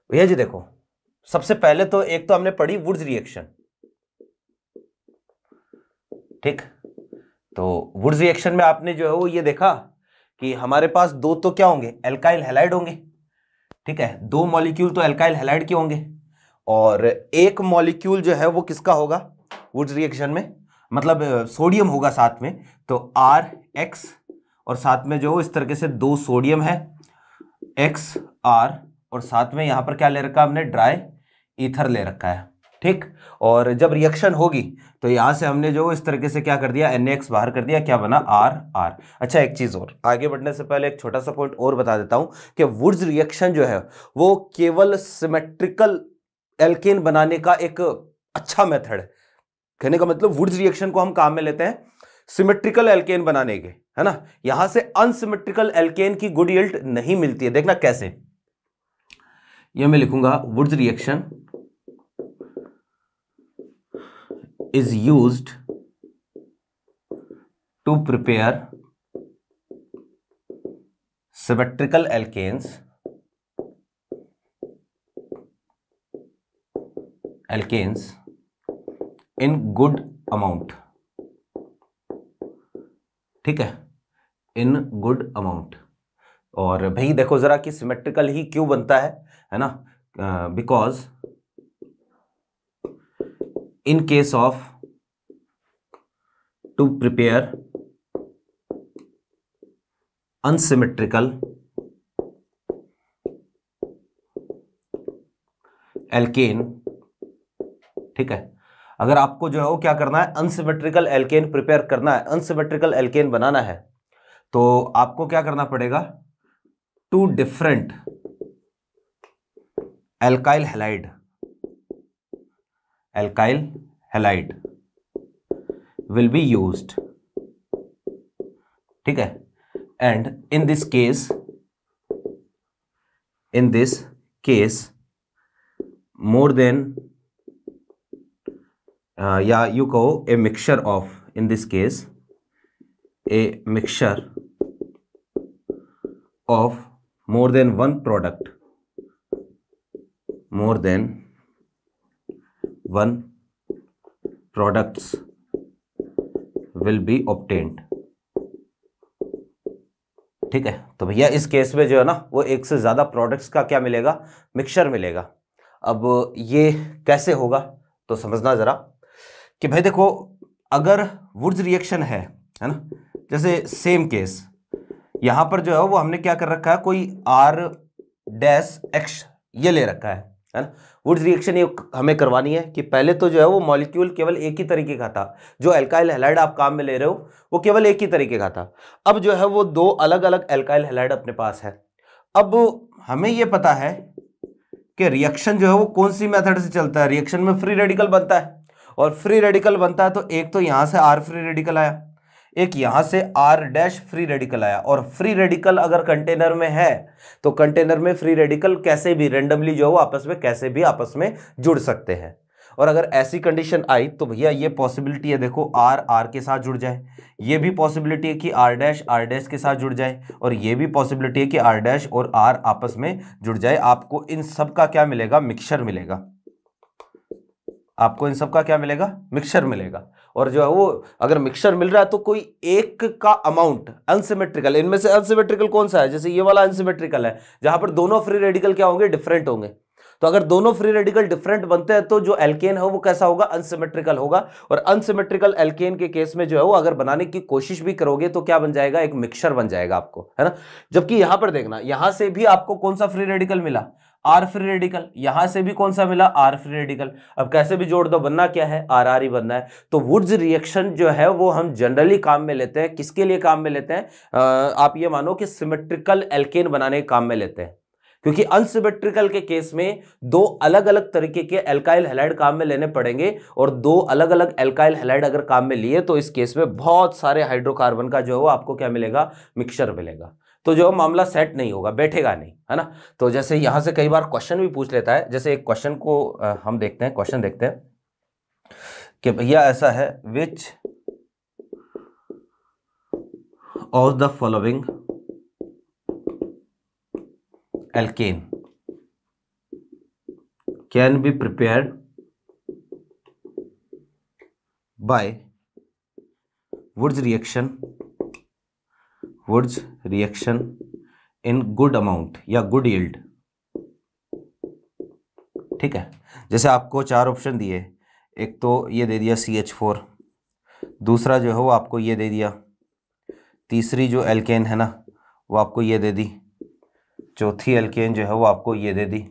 Speaker 1: भैया जी देखो, सबसे पहले तो एक तो हमने पढ़ी वुड्स रिएक्शन, ठीक। तो वुड्स रिएक्शन में आपने जो है वो ये देखा कि हमारे पास दो तो क्या होंगे, एल्काइल हैलाइड होंगे, ठीक है, दो मॉलिक्यूल तो एल्काइल हैलाइड के होंगे, और एक मॉलिक्यूल जो है वो किसका होगा वुड्स रिएक्शन में, मतलब सोडियम होगा साथ में, तो RX, और साथ में जो इस तरीके से दो सोडियम है XR, और साथ में यहां पर क्या ले रखा है हमने, ड्राई ईथर ले रखा है, ठीक। और जब रिएक्शन होगी तो यहां से हमने जो इस तरीके से क्या कर दिया, NaX बाहर कर दिया, क्या बना, R। अच्छा, एक चीज और आगे बढ़ने से पहले एक छोटा सा पॉइंट और बता देता हूं कि वुड्स रिएक्शन जो है वो केवल सिमेट्रिकल एल्केन बनाने का एक अच्छा मेथड है। कहने का मतलब वुड्स रिएक्शन को हम काम में लेते हैं सिमेट्रिकल एल्केन बनाने के, है ना। यहां से अनसिमेट्रिकल एल्केन की गुड यील्ड नहीं मिलती है। देखना कैसे, यह मैं लिखूंगा, Wurtz reaction is used to prepare symmetrical alkanes in good amount, ठीक है, in good amount। और भाई देखो जरा कि सिमेट्रिकल ही क्यों बनता है ना, because in case of to prepare unsymmetrical alkane, ठीक है, अगर आपको जो है वो क्या करना है, अनसिमेट्रिकल एल्केन प्रिपेयर करना है, अनसिमेट्रिकल एल्केन बनाना है, तो आपको क्या करना पड़ेगा, two different alkyl halide will be used, ठीक है। And in this case more than या you कहो a mixture of, in this case a mixture of more than one product, more than one products will be obtained, ठीक है। तो भैया इस case में जो है ना वो एक से ज्यादा प्रोडक्ट्स का क्या मिलेगा, मिक्सचर मिलेगा। अब ये कैसे होगा तो समझना जरा कि भाई देखो, अगर वुड्स रिएक्शन है ना, जैसे सेम केस यहां पर जो है वो हमने क्या कर रखा है, कोई R-X ये ले रखा है ना। वुड्स रिएक्शन ये हमें करवानी है कि पहले तो जो है वो मॉलिक्यूल केवल एक ही तरीके का था, जो एल्काइल हैलाइड आप काम में ले रहे हो वो केवल एक ही तरीके का था। अब जो है वो दो अलग अलग एल्काइल हैलाइड अपने पास है। अब हमें ये पता है कि रिएक्शन जो है वो कौन सी मेथड से चलता है, रिएक्शन में फ्री रेडिकल बनता है, और फ्री रेडिकल बनता है तो एक तो यहां से R फ्री रेडिकल आया, एक यहां से R' फ्री रेडिकल आया। और फ्री रेडिकल अगर कंटेनर में है तो कंटेनर में फ्री रेडिकल कैसे भी रेंडमली जो है वो आपस में कैसे भी आपस में जुड़ सकते हैं। और अगर ऐसी कंडीशन आई तो भैया ये पॉसिबिलिटी है, देखो R के साथ जुड़ जाए, ये भी पॉसिबिलिटी है कि R' के साथ जुड़ जाए, और ये भी पॉसिबिलिटी है कि R' और R आपस में जुड़ जाए। आपको इन सब का क्या मिलेगा, मिक्सचर मिलेगा। आपको इन सब का क्या मिलेगा, मिक्सचर मिलेगा। और जो है वो अगर मिक्सचर मिल रहा है तो कोई एक का अमाउंट अनसिमेट्रिकल, इनमें से अनसिमेट्रिकल कौन सा है, जैसे ये वाला अनसिमेट्रिकल है जहां पर दोनों फ्री रेडिकल क्या होंगे, डिफरेंट होंगे। तो अगर दोनों फ्री रेडिकल डिफरेंट बनते हैं तो जो एल्केन है वो कैसा होगा, अनसिमेट्रिकल होगा। और अनसिमेट्रिकल एल्केन के केस में जो है वो अगर बनाने की कोशिश भी करोगे तो क्या बन जाएगा, एक मिक्सचर बन जाएगा आपको, है ना। जबकि यहां पर देखना, यहां से भी आपको कौन सा फ्री रेडिकल मिला, R फ्री रेडिकल, यहां से भी कौन सा मिला, R फ्री रेडिकल। अब कैसे भी जोड़ दो, बनना क्या है, RR ही बनना है। तो वुड्स रिएक्शन जो है वो हम जनरली काम में लेते हैं, किसके लिए काम में लेते हैं, आप ये मानो कि सिमेट्रिकल एल्केन बनाने के काम में लेते हैं। क्योंकि अनसिमेट्रिकल के केस में दो अलग अलग तरीके के एल्काइल हैलाइड काम में लेने पड़ेंगे, और दो अलग अलग एल्काइल हैलाइड अगर काम में लिए तो इस केस में बहुत सारे हाइड्रोकार्बन का जो है वो आपको क्या मिलेगा, मिक्सचर मिलेगा। तो जो मामला सेट नहीं होगा, बैठेगा नहीं, है ना। तो जैसे यहां से कई बार क्वेश्चन भी पूछ लेता है, जैसे एक क्वेश्चन को हम देखते हैं, क्वेश्चन देखते हैं कि भैया ऐसा है, which of the following alkane can be prepared by Wurtz reaction in good amount या गुड यील्ड, ठीक है। जैसे आपको चार ऑप्शन दिए, एक तो ये दे दिया CH4, दूसरा जो है वो आपको ये दे दिया, तीसरी जो एल्केन है ना वो आपको ये दे दी चौथी एल्केन जो है वो आपको ये दे दी,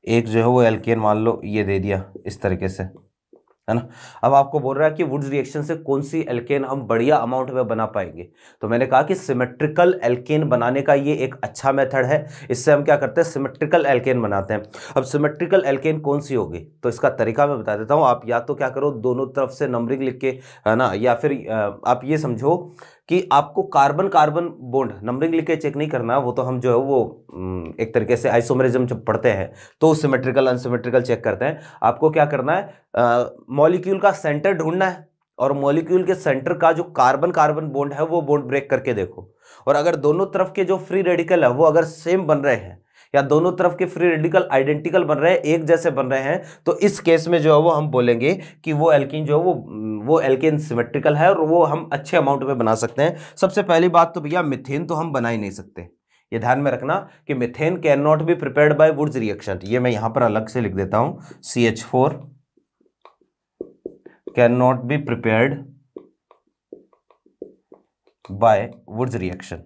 Speaker 1: एक जो है वो एल्केन मान लो ये दे दिया इस तरीके से, है ना। अब आपको बोल रहा है कि वुड्स रिएक्शन से कौन सी एल्केन हम बढ़िया अमाउंट में बना पाएंगे, तो मैंने कहा कि सिमेट्रिकल एल्केन बनाने का ये एक अच्छा मेथड है। इससे हम क्या करते हैं, सिमेट्रिकल एल्केन बनाते हैं। अब सिमेट्रिकल एल्केन कौन सी होगी, तो इसका तरीका मैं बता देता हूँ। आप या तो क्या करो, दोनों तरफ से नंबरिंग लिख के, है ना, या फिर आप ये समझो कि आपको कार्बन कार्बन बॉन्ड नंबरिंग लिख के चेक नहीं करना, वो तो हम जो है वो एक तरीके से आइसोमेरिज्म जब पढ़ते हैं तो सिमेट्रिकल अनसिमेट्रिकल चेक करते हैं। आपको क्या करना है, मॉलिक्यूल का सेंटर ढूंढना है और मॉलिक्यूल के सेंटर का जो कार्बन कार्बन बॉन्ड है वो बॉन्ड ब्रेक करके देखो, और अगर दोनों तरफ के जो फ्री रेडिकल है वो अगर सेम बन रहे हैं या दोनों तरफ के फ्री रेडिकल आइडेंटिकल बन रहे हैं, एक जैसे बन रहे हैं, तो इस केस में जो है वो हम बोलेंगे कि वो एल्कीन जो है वो एल्केन सिमेट्रिकल है और वो हम अच्छे अमाउंट में बना सकते हैं। सबसे पहली बात तो भैया मिथेन तो हम बना ही नहीं सकते, ये ध्यान में रखना कि methane can not be prepared by Wurtz reaction. ये मैं यहां पर अलग से लिख देता हूं, CH4 can not be prepared by Wurtz reaction.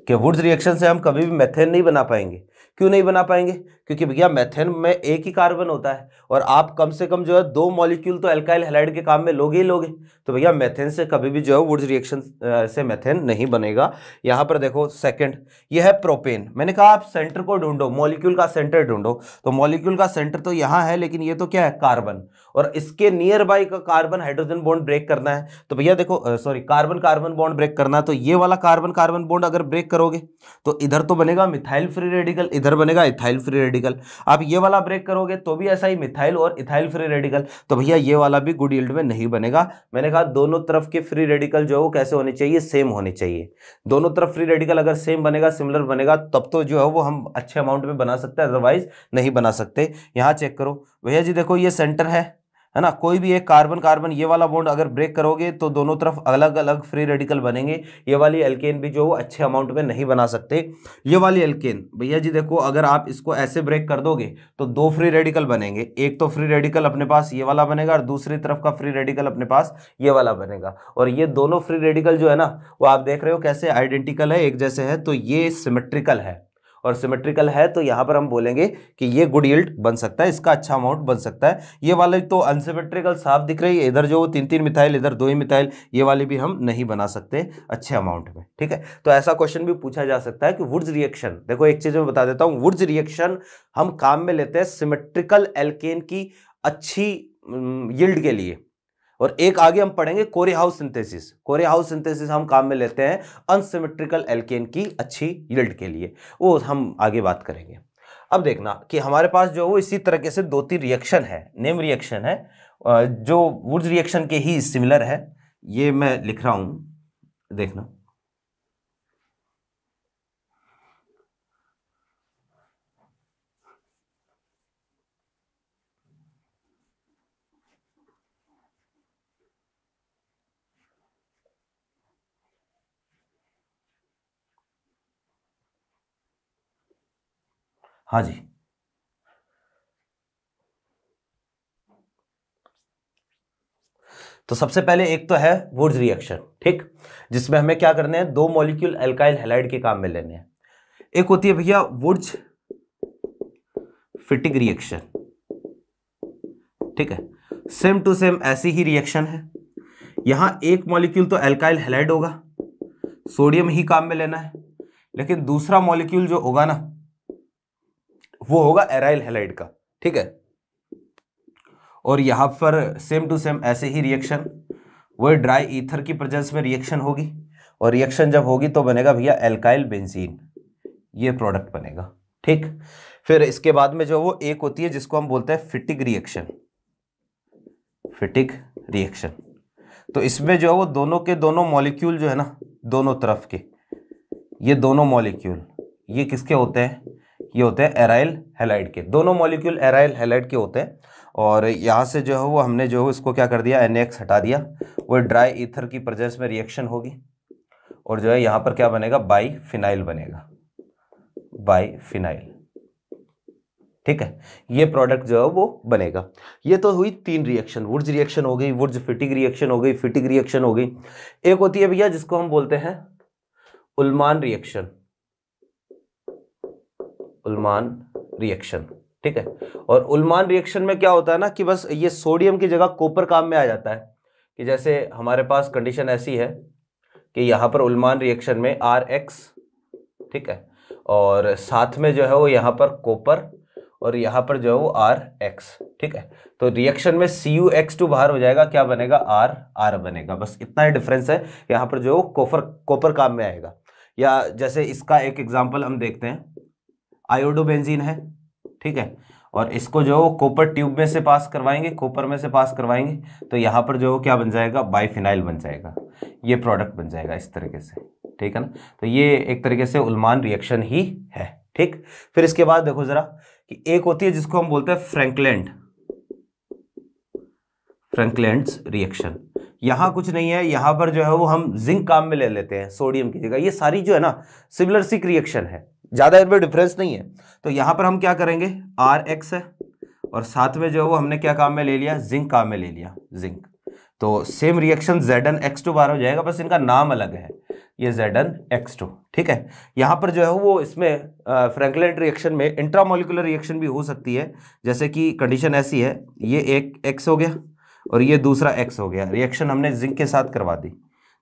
Speaker 1: कि वुड्स रिएक्शन से हम कभी भी मेथेन नहीं बना पाएंगे। क्यों नहीं बना पाएंगे, क्योंकि भैया मेथेन में एक ही कार्बन होता है और आप कम से कम जो है 2 मॉलिक्यूल तो एल्काइल हैलाइड के काम में लोगे ही लोगे, तो भैया मेथेन से कभी भी जो है वुड्स रिएक्शन से मेथेन नहीं बनेगा। यहां पर देखो सेकंड, ये है प्रोपेन। मैंने कहा आप सेंटर को ढूंढो, मॉलिक्यूल का सेंटर ढूंढो, तो मॉलिक्यूल का सेंटर तो यहां है, लेकिन ये तो क्या है, कार्बन, और इसके नियर बाई का कार्बन हाइड्रोजन बॉन्ड ब्रेक करना है। तो भैया देखो sorry, carbon carbon bond break करना है, तो ये वाला कार्बन कार्बन बॉन्ड अगर ब्रेक करोगे तो इधर तो बनेगा मिथाइल फ्री रेडिकल, इधर बनेगा इथाइल फ्री रेडिकल। आप ये वाला ब्रेक करोगे तो भी ऐसा ही मिथाइल और इथाइल फ्री रेडिकल, तो भैया ये वाला भी गुड यील्ड में नहीं बनेगा। मैंने कहा दोनों तरफ के फ्री रेडिकल जो है वो कैसे होने चाहिए, सेम होने चाहिए। दोनों तरफ फ्री रेडिकल अगर सेम बनेगा, सिमिलर बनेगा, तब तो जो है वो हम अच्छे अमाउंट में बना सकते हैं, अदरवाइज नहीं बना सकते। यहां चेक करो भैया जी, देखो ये सेंटर है ना, कोई भी एक कार्बन कार्बन ये वाला बॉन्ड अगर ब्रेक करोगे तो दोनों तरफ अलग अलग फ्री रेडिकल बनेंगे। ये वाली एल्केन भी जो अच्छे अमाउंट में नहीं बना सकते। ये वाली एल्केन भैया जी देखो, अगर आप इसको ऐसे ब्रेक कर दोगे तो 2 फ्री रेडिकल बनेंगे, एक तो फ्री रेडिकल अपने पास ये वाला बनेगा और दूसरी तरफ का फ्री रेडिकल अपने पास ये वाला बनेगा, और ये दोनों फ्री रेडिकल जो है ना वो आप देख रहे हो कैसे आइडेंटिकल है, एक जैसे है, तो ये सिमेट्रिकल है। और सिमेट्रिकल है तो यहां पर हम बोलेंगे कि ये गुड यील्ड बन सकता है, इसका अच्छा अमाउंट बन सकता है। ये वाले तो अनसिमेट्रिकल साफ दिख रही है, इधर जो 3-3 मिथाइल, इधर 2 ही मिथाइल, ये वाली भी हम नहीं बना सकते अच्छे अमाउंट में, ठीक है। तो ऐसा क्वेश्चन भी पूछा जा सकता है कि वुड्स रिएक्शन, देखो एक चीज मैं बता देता हूं, वुड्स रिएक्शन हम काम में लेते हैं सिमेट्रिकल एल्केन की अच्छी यील्ड के लिए, और एक आगे हम पढ़ेंगे कोरेहाउस सिंथेसिस। कोरेहाउस सिंथेसिस हम काम में लेते हैं अनसिमेट्रिकल एल्केन की अच्छी यील्ड के लिए, वो हम आगे बात करेंगे। अब देखना कि हमारे पास जो वो इसी तरीके से 2-3 रिएक्शन है, नेम रिएक्शन है जो वुड्स रिएक्शन के ही सिमिलर है, ये मैं लिख रहा हूं, देखना। हाँ जी, तो सबसे पहले एक तो है वुड्स रिएक्शन, ठीक, जिसमें हमें क्या करने हैं, 2 मॉलिक्यूल एल्काइल हैलाइड के काम में लेने हैं। एक होती है भैया वुड्स फिटिग रिएक्शन, ठीक है, सेम टू सेम ऐसी ही रिएक्शन है। यहां एक मॉलिक्यूल तो एल्काइल हैलाइड होगा, सोडियम ही काम में लेना है, लेकिन दूसरा मॉलिक्यूल जो होगा ना वो होगा एराइल हैलाइड का, ठीक है। और यहां पर सेम टू सेम ऐसे ही रिएक्शन, वो ड्राई ईथर की प्रेजेंस में रिएक्शन होगी, और रिएक्शन जब होगी तो बनेगा भैया एल्काइल बेंजीन, ये प्रोडक्ट बनेगा, ठीक। फिर इसके बाद में जो वो एक होती है जिसको हम बोलते हैं फिटिग रिएक्शन, फिटिग रिएक्शन। तो इसमें जो है वो दोनों के दोनों मॉलिक्यूल जो है ना, दोनों तरफ के ये दोनों मॉलिक्यूल ये किसके होते हैं, ये होते हैं एराइल हैलाइड के, दोनों मॉलिक्यूल एराइल हैलाइड के होते हैं। और यहाँ से जो है वो हमने जो है इसको क्या कर दिया, NX हटा दिया, वो ड्राई ईथर की प्रेजेंस में रिएक्शन होगी, और जो है यहाँ पर क्या बनेगा, बाईफिनाइल बनेगा, बाईफिनाइल, ठीक है। ये प्रोडक्ट जो है वो बनेगा। ये तो हुई 3 रिएक्शन, वुड्स रिएक्शन हो गई, वुड्स फिटिग रिएक्शन हो गई, फिटिग रिएक्शन हो गई। एक होती है भैया जिसको हम बोलते हैं उल्मान रिएक्शन, उल्मान रिएक्शन, ठीक है। और उल्मान रिएक्शन में क्या होता है ना कि बस ये सोडियम की जगह कॉपर काम में आ जाता है, कि जैसे हमारे पास कंडीशन ऐसी है कि यहाँ पर उल्मान रिएक्शन में RX, ठीक है, और साथ में जो है वो यहाँ पर कॉपर और यहाँ पर जो है वो RX, ठीक है। तो रिएक्शन में CuX2 बाहर हो जाएगा, क्या बनेगा, R बनेगा। बस इतना ही डिफरेंस है, यहाँ पर जो कॉपर काम में आएगा। या जैसे इसका एक एग्जांपल हम देखते हैं, आयोडोबेंजीन है, ठीक है, और इसको जो कॉपर ट्यूब में से पास करवाएंगे, कॉपर में से पास करवाएंगे, तो यहाँ पर जो क्या बन जाएगा, बाइफिनाइल बन जाएगा, ये प्रोडक्ट बन जाएगा इस तरीके से, ठीक है ना। तो ये एक तरीके से उल्मान रिएक्शन ही है, ठीक। फिर इसके बाद देखो जरा कि एक होती है जिसको हम बोलते हैं फ्रैंकलैंड्स रिएक्शन। यहां कुछ नहीं है, यहां पर जो है वो हम जिंक काम में ले लेते हैं सोडियम की जगह। ये सारी जो है ना सिमिलर सिक रिएक्शन है, ज्यादा इनमें डिफरेंस नहीं है। तो यहां पर हम क्या करेंगे, RX है और साथ में जो है वो हमने क्या काम में ले लिया, जिंक काम में ले लिया, जिंक। तो सेम रिएक्शन ZnX2 बाहर हो जाएगा, बस इनका नाम अलग है, ये ZnX2, ठीक है। यहाँ पर जो है वो इसमें फ्रैंकलैंड रिएक्शन में इंट्रामोलिकुलर रिएक्शन भी हो सकती है, जैसे कि कंडीशन ऐसी है, ये एक X हो गया और ये दूसरा X हो गया, रिएक्शन हमने जिंक के साथ करवा दी,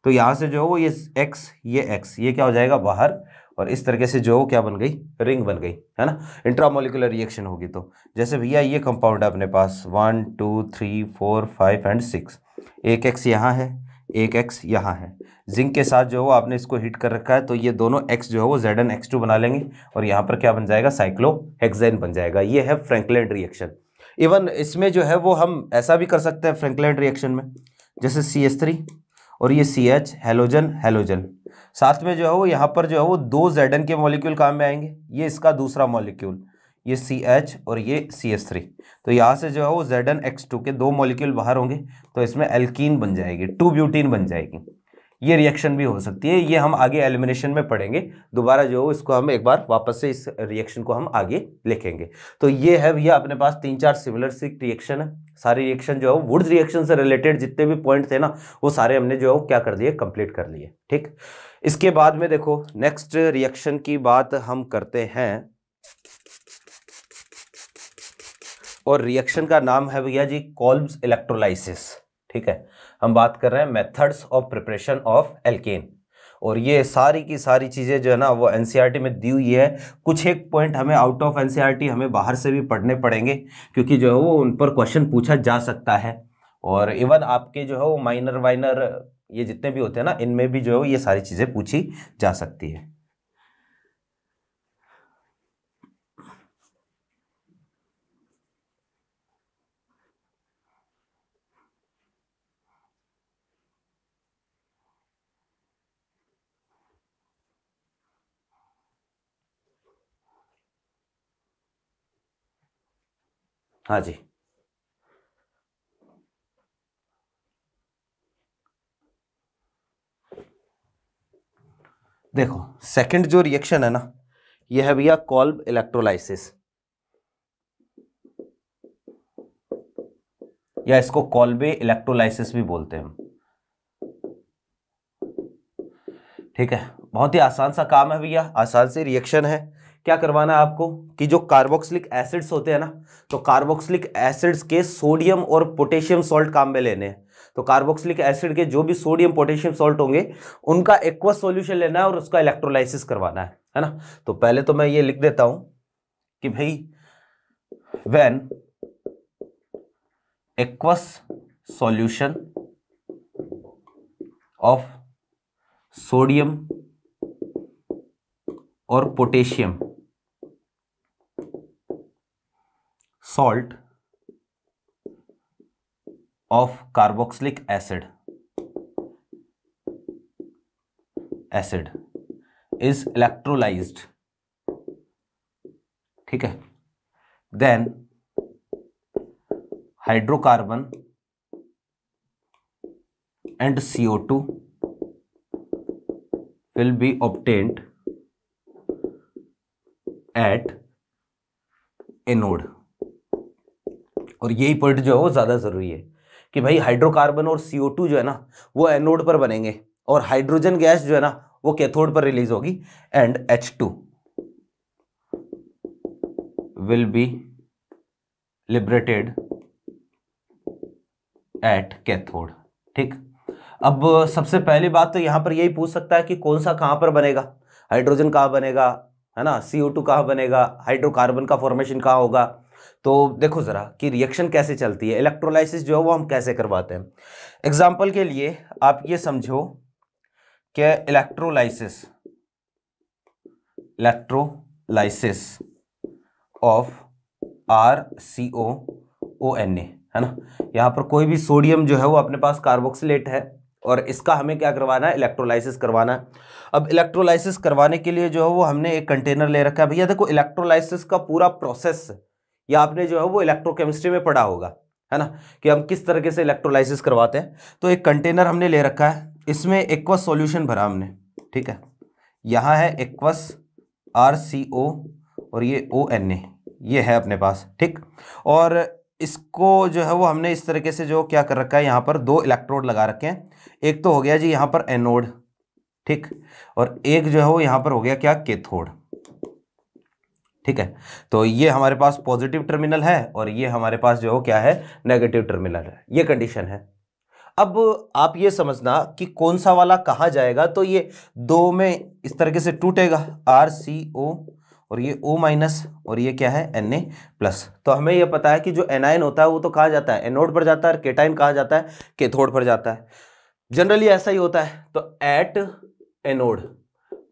Speaker 1: तो यहाँ से जो है वो ये X ये क्या हो जाएगा बाहर, और इस तरीके से जो क्या बन गई, रिंग बन गई, है ना, इंट्रामोलिकुलर रिएक्शन होगी। तो जैसे भैया ये कंपाउंड है अपने पास 1 2 3 4 5 एंड 6, एक X यहाँ है, एक X यहाँ है, जिंक के साथ जो है आपने इसको हिट कर रखा है, तो ये दोनों X जो है वो ZnX2 बना लेंगे और यहाँ पर क्या बन जाएगा, साइक्लोहेक्सेन बन जाएगा। ये है फ्रैंकलैंड रिएक्शन। इवन इसमें जो है वो हम ऐसा भी कर सकते हैं फ्रैंकलैंड रिएक्शन में, जैसे CH3 और ये CH, हैलोजन, साथ में जो है वो यहाँ पर जो है वो 2 Zn के मॉलिक्यूल काम में आएंगे, ये इसका दूसरा मॉलिक्यूल, ये CH और ये CH3, तो यहाँ से जो है वो ZnX2 के 2 मॉलिक्यूल बाहर होंगे, तो इसमें एल्कीन बन जाएगी, 2 ब्यूटीन बन जाएगी। ये रिएक्शन भी हो सकती है, ये हम आगे एलिमिनेशन में पढ़ेंगे, दोबारा जो है इसको हम एक बार वापस से इस रिएक्शन को हम आगे लिखेंगे। तो ये है भैया अपने पास 3-4 सिमिलर सिक रिएक्शन है। सारे रिएक्शन जो है वुड्स रिएक्शन से रिलेटेड जितने भी पॉइंट थे ना, वो सारे हमने जो है क्या कर दिए, कंप्लीट कर लिए, ठीक। इसके बाद में देखो नेक्स्ट रिएक्शन की बात हम करते हैं, और रिएक्शन का नाम है भैया जी कॉल्ब्स इलेक्ट्रोलाइसिस, ठीक है। हम बात कर रहे हैं methods of preparation of alkene, और ये सारी की सारी चीज़ें जो है ना वो एनसीईआरटी में दी हुई है। कुछ एक पॉइंट हमें आउट ऑफ एनसीईआरटी हमें बाहर से भी पढ़ने पड़ेंगे, क्योंकि जो है वो उन पर क्वेश्चन पूछा जा सकता है, और इवन आपके जो है वो माइनर वाइनर ये जितने भी होते हैं ना, इनमें भी जो है ये सारी चीज़ें पूछी जा सकती है। हाँ जी, देखो सेकंड जो रिएक्शन है ना, ये है भैया कॉल्ब इलेक्ट्रोलाइसिस, या इसको कॉल्बे इलेक्ट्रोलाइसिस भी बोलते हैं हम, ठीक है। बहुत ही आसान सा काम है भैया, आसान सी रिएक्शन है। क्या करवाना है आपको कि जो कार्बोक्सिलिक एसिड्स होते हैं ना, तो कार्बोक्सिलिक एसिड्स के सोडियम और पोटेशियम सॉल्ट काम में लेने हैं। तो कार्बोक्सिलिक एसिड के जो भी सोडियम पोटेशियम सॉल्ट होंगे उनका एक्वस सॉल्यूशन लेना है और उसका इलेक्ट्रोलाइसिस करवाना है ना। तो पहले तो मैं ये लिख देता हूं कि भाई when aqueous solution of sodium और potassium salt of carboxylic acid is electrolyzed, ठीक है, then hydrocarbon and CO2 will be obtained at anode. और यही पॉइंट जो है वो ज्यादा जरूरी है कि भाई हाइड्रोकार्बन और CO2 जो है ना वो एनोड पर बनेंगे, और हाइड्रोजन गैस जो है ना वो कैथोड पर रिलीज होगी and H2 will be liberated at cathode. ठीक, अब सबसे पहली बात तो यहां पर यही पूछ सकता है कि कौन सा कहां पर बनेगा, हाइड्रोजन कहां बनेगा, है ना, CO2 कहां बनेगा, हाइड्रोकार्बन का फॉर्मेशन कहां होगा। तो देखो जरा कि रिएक्शन कैसे चलती है, इलेक्ट्रोलाइसिस जो है वो हम कैसे करवाते हैं। एग्जाम्पल के लिए आप ये समझो कि इलेक्ट्रोलाइसिस ऑफ RCOONA, है ना, यहाँ पर कोई भी सोडियम जो है वो अपने पास कार्बोक्सिलेट है और इसका हमें क्या करवाना है, इलेक्ट्रोलाइसिस करवाना है। अब इलेक्ट्रोलाइसिस करवाने के लिए जो है वो हमने एक कंटेनर ले रखा है। भैया देखो इलेक्ट्रोलाइसिस का पूरा प्रोसेस ये आपने जो है वो इलेक्ट्रोकेमिस्ट्री में पढ़ा होगा, है ना, कि हम किस तरीके से इलेक्ट्रोलाइसिस करवाते हैं। तो एक कंटेनर हमने ले रखा है, इसमें एक्वस सॉल्यूशन भरा हमने, ठीक है, यहाँ है एक्वस RCO और ये ONA, ये है अपने पास, ठीक। और इसको जो है वो हमने इस तरीके से जो क्या कर रखा है, यहाँ पर 2 इलेक्ट्रोड लगा रखे हैं। एक तो हो गया जी यहाँ पर एनोड, ठीक, और एक जो है वो यहाँ पर हो गया क्या, कैथोड, ठीक है। तो ये हमारे पास पॉजिटिव टर्मिनल है और ये हमारे पास जो क्या है, नेगेटिव टर्मिनल है, ये कंडीशन है। अब आप ये समझना कि कौन सा वाला कहाँ जाएगा, तो ये 2 में इस तरीके से टूटेगा, RCO और ये O- और ये क्या है, Na+। तो हमें ये पता है कि जो एनायन होता है वो तो कहाँ जाता है, एनोड पर जाता है, और केटाइन कहाँ जाता है, कैथोड पर जाता है। जनरली ऐसा ही होता है। तो एट एनोड,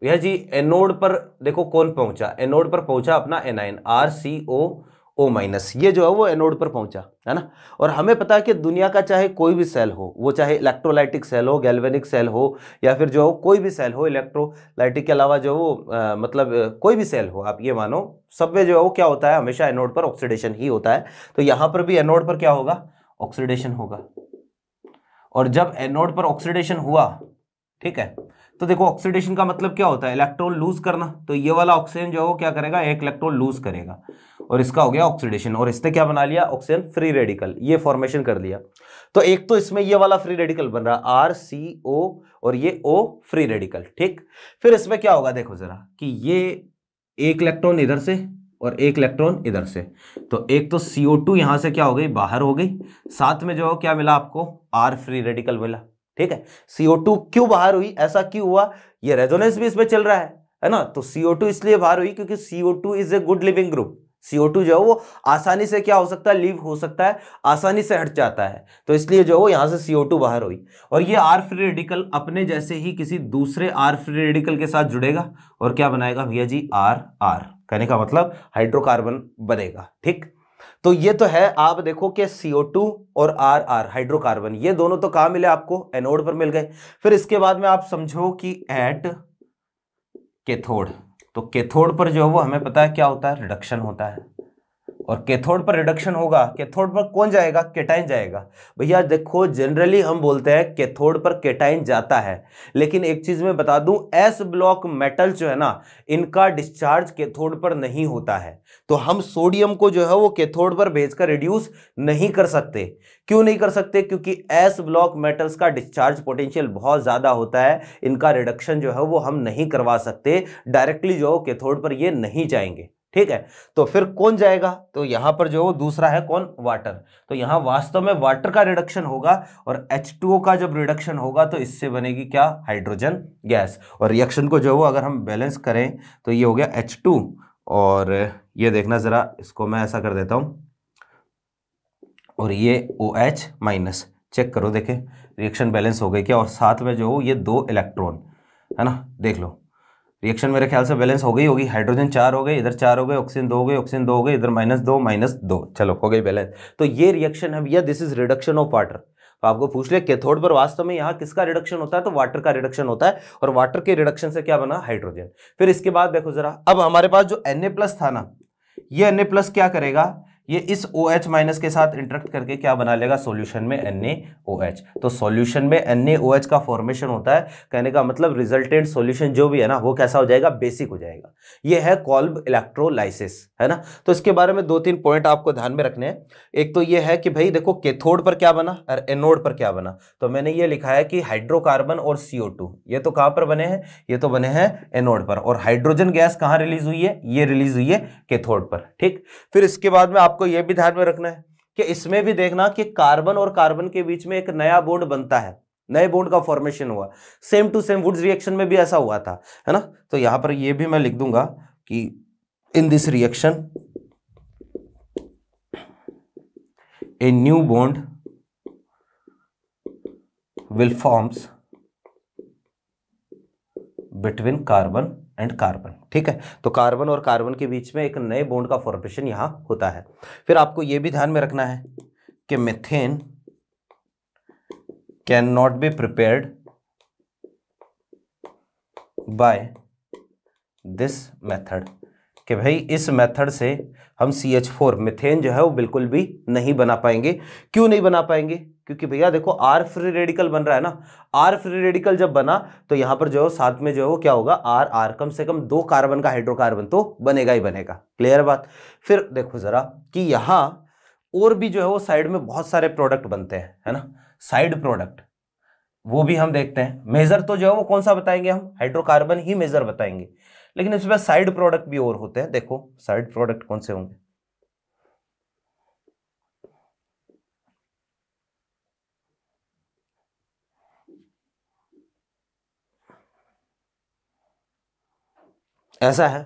Speaker 1: यह जी एनोड पर देखो कौन पहुंचा, एनोड पर पहुंचा अपना एनायन RCOO-, ये जो है वो एनोड पर पहुंचा, है ना। और हमें पता है कि दुनिया का चाहे कोई भी सेल हो, वो चाहे इलेक्ट्रोलाइटिक सेल हो, गैल्वेनिक सेल हो, या फिर जो कोई भी सेल हो, इलेक्ट्रोलाइटिक के अलावा जो वो मतलब कोई भी सेल हो, आप ये मानो सब में जो है वो क्या होता है, हमेशा एनोड पर ऑक्सीडेशन ही होता है। तो यहां पर भी एनोड पर क्या होगा, ऑक्सीडेशन होगा। और जब एनोड पर ऑक्सीडेशन हुआ, ठीक है, तो देखो ऑक्सीडेशन का मतलब क्या होता है, इलेक्ट्रॉन लूज करना। तो ये वाला ऑक्सीजन जो है वो क्या करेगा, एक इलेक्ट्रॉन लूज करेगा और इसका हो गया ऑक्सीडेशन, और इसने क्या बना लिया, ऑक्सीजन फ्री रेडिकल, ये फॉर्मेशन कर लिया। तो एक तो इसमें ये वाला फ्री रेडिकल बन रहा RCO और ये O फ्री रेडिकल, ठीक। फिर इसमें क्या होगा, देखो जरा कि ये एक इलेक्ट्रॉन इधर से और एक इलेक्ट्रॉन इधर से, तो एक तो CO2 यहां से क्या हो गई, बाहर हो गई, साथ में जो क्या मिला आपको, R फ्री रेडिकल मिला, ठीक है। CO2 क्यों बाहर हुई, ऐसा क्यों हुआ, ये रेजोनेंस भी इसमें चल रहा है ना। तो CO2 इसलिए बाहर हुई क्योंकि CO2 is a good leaving group. CO2 जो है वो आसानी से क्या हो सकता है, लीव हो सकता है, आसानी से हट जाता है, तो इसलिए जो है वो यहां से CO2 बाहर हुई। और ये R फ्री रेडिकल अपने जैसे ही किसी दूसरे R फ्री रेडिकल के साथ जुड़ेगा और क्या बनाएगा भैया जी, R, कहने का मतलब हाइड्रोकार्बन बनेगा, ठीक। तो ये तो है, आप देखो कि CO2 और R हाइड्रोकार्बन, ये दोनों तो कहां मिले आपको, एनोड पर मिल गए। फिर इसके बाद में आप समझो कि एट कैथोड, तो कैथोड पर जो है वो हमें पता है क्या होता है, रिडक्शन होता है। और कैथोड पर रिडक्शन होगा, कैथोड पर कौन जाएगा, केटाइन जाएगा। भैया देखो जनरली हम बोलते हैं कैथोड पर केटाइन जाता है, लेकिन एक चीज मैं बता दूं, एस ब्लॉक मेटल जो है ना, इनका डिस्चार्ज कैथोड पर नहीं होता है। तो हम सोडियम को जो है वो कैथोड पर भेजकर रिड्यूस नहीं कर सकते। क्यों नहीं कर सकते, क्योंकि एस ब्लॉक मेटल्स का डिस्चार्ज पोटेंशियल बहुत ज्यादा होता है, इनका रिडक्शन जो है वो हम नहीं करवा सकते, डायरेक्टली जो कैथोड पर ये नहीं जाएंगे, ठीक है। तो फिर कौन जाएगा, तो यहां पर जो दूसरा है कौन, वाटर। तो यहां वास्तव में वाटर का रिडक्शन होगा और H2O का जब रिडक्शन होगा तो इससे बनेगी क्या, हाइड्रोजन गैस। और रिएक्शन को जो वो अगर हम बैलेंस करें तो ये हो गया H2, और ये देखना जरा, इसको मैं ऐसा कर देता हूं, और ये OH-, चेक करो, देखें रिएक्शन बैलेंस हो गई क्या। और साथ में जो ये 2 इलेक्ट्रॉन, है ना, देख लो रिएक्शन मेरे ख्याल से बैलेंस हो गई होगी, हाइड्रोजन 4 हो गए, इधर 4 हो गए, ऑक्सीजन 2 हो गए, ऑक्सीजन 2 हो गए, इधर -2, चलो हो गई बैलेंस। तो ये रिएक्शन है भैया, this is reduction of water. तो आपको पूछ ले कैथोड पर वास्तव में यहाँ किसका रिडक्शन होता है, तो वाटर का रिडक्शन होता है, और वाटर के रिडक्शन से क्या बना, हाइड्रोजन। फिर इसके बाद देखो जरा, अब हमारे पास जो Na+ था ना, ये Na+ क्या करेगा, ये इस OH माइनस के साथ इंटरेक्ट करके क्या बना लेगा, सॉल्यूशन में NaOH। तो सॉल्यूशन में NaOH का फॉर्मेशन होता है, कहने का मतलब रिजल्टेंट सॉल्यूशन जो भी है ना वो कैसा हो जाएगा, बेसिक हो जाएगा। ये है कोल्ब इलेक्ट्रोलाइसिस, है ना। तो इसके बारे में 2-3 पॉइंट आपको ध्यान में रखने हैं। एक तो ये है कि भाई देखो कैथोड पर क्या बना और एनोड पर क्या बना। तो मैंने ये लिखा है कि हाइड्रोकार्बन और CO2 ये तो कहां पर बने हैं, ये तो बने हैं एनोड पर, और हाइड्रोजन गैस कहां रिलीज हुई है, ये रिलीज हुई है कैथोड पर, ठीक। फिर इसके बाद में आपको यह भी ध्यान में रखना है कि इसमें भी देखना कि कार्बन और कार्बन के बीच में एक नया बॉन्ड बनता है, नए बॉन्ड का फॉर्मेशन हुआ। Same to same Wurtz reaction में भी ऐसा हुआ था, है ना। तो यहां पर यह भी मैं लिख दूंगा कि इन this reaction a new bond will forms between carbon and carbon, ठीक है। तो कार्बन और कार्बन के बीच में एक नए बॉन्ड का फॉर्मेशन यहां होता है। फिर आपको यह भी ध्यान में रखना है कि methane can not be prepared by this method, कि भाई इस मेथड से हम CH4 मीथेन जो है वो बिल्कुल भी नहीं बना पाएंगे। क्यों नहीं बना पाएंगे, क्योंकि भैया देखो R फ्री रेडिकल बन रहा है ना, R फ्री रेडिकल जब बना तो यहां पर जो है साथ में जो है वो क्या होगा, R कम से कम 2 कार्बन का हाइड्रोकार्बन तो बनेगा ही बनेगा, क्लियर बात। फिर देखो जरा कि यहां और भी जो है वो साइड में बहुत सारे प्रोडक्ट बनते हैं, है ना, साइड प्रोडक्ट, वो भी हम देखते हैं। मेजर तो जो है वो कौन सा बताएंगे, हम हाइड्रोकार्बन ही मेजर बताएंगे, लेकिन इसमें साइड प्रोडक्ट भी और होते हैं। देखो साइड प्रोडक्ट कौन से होंगे, ऐसा है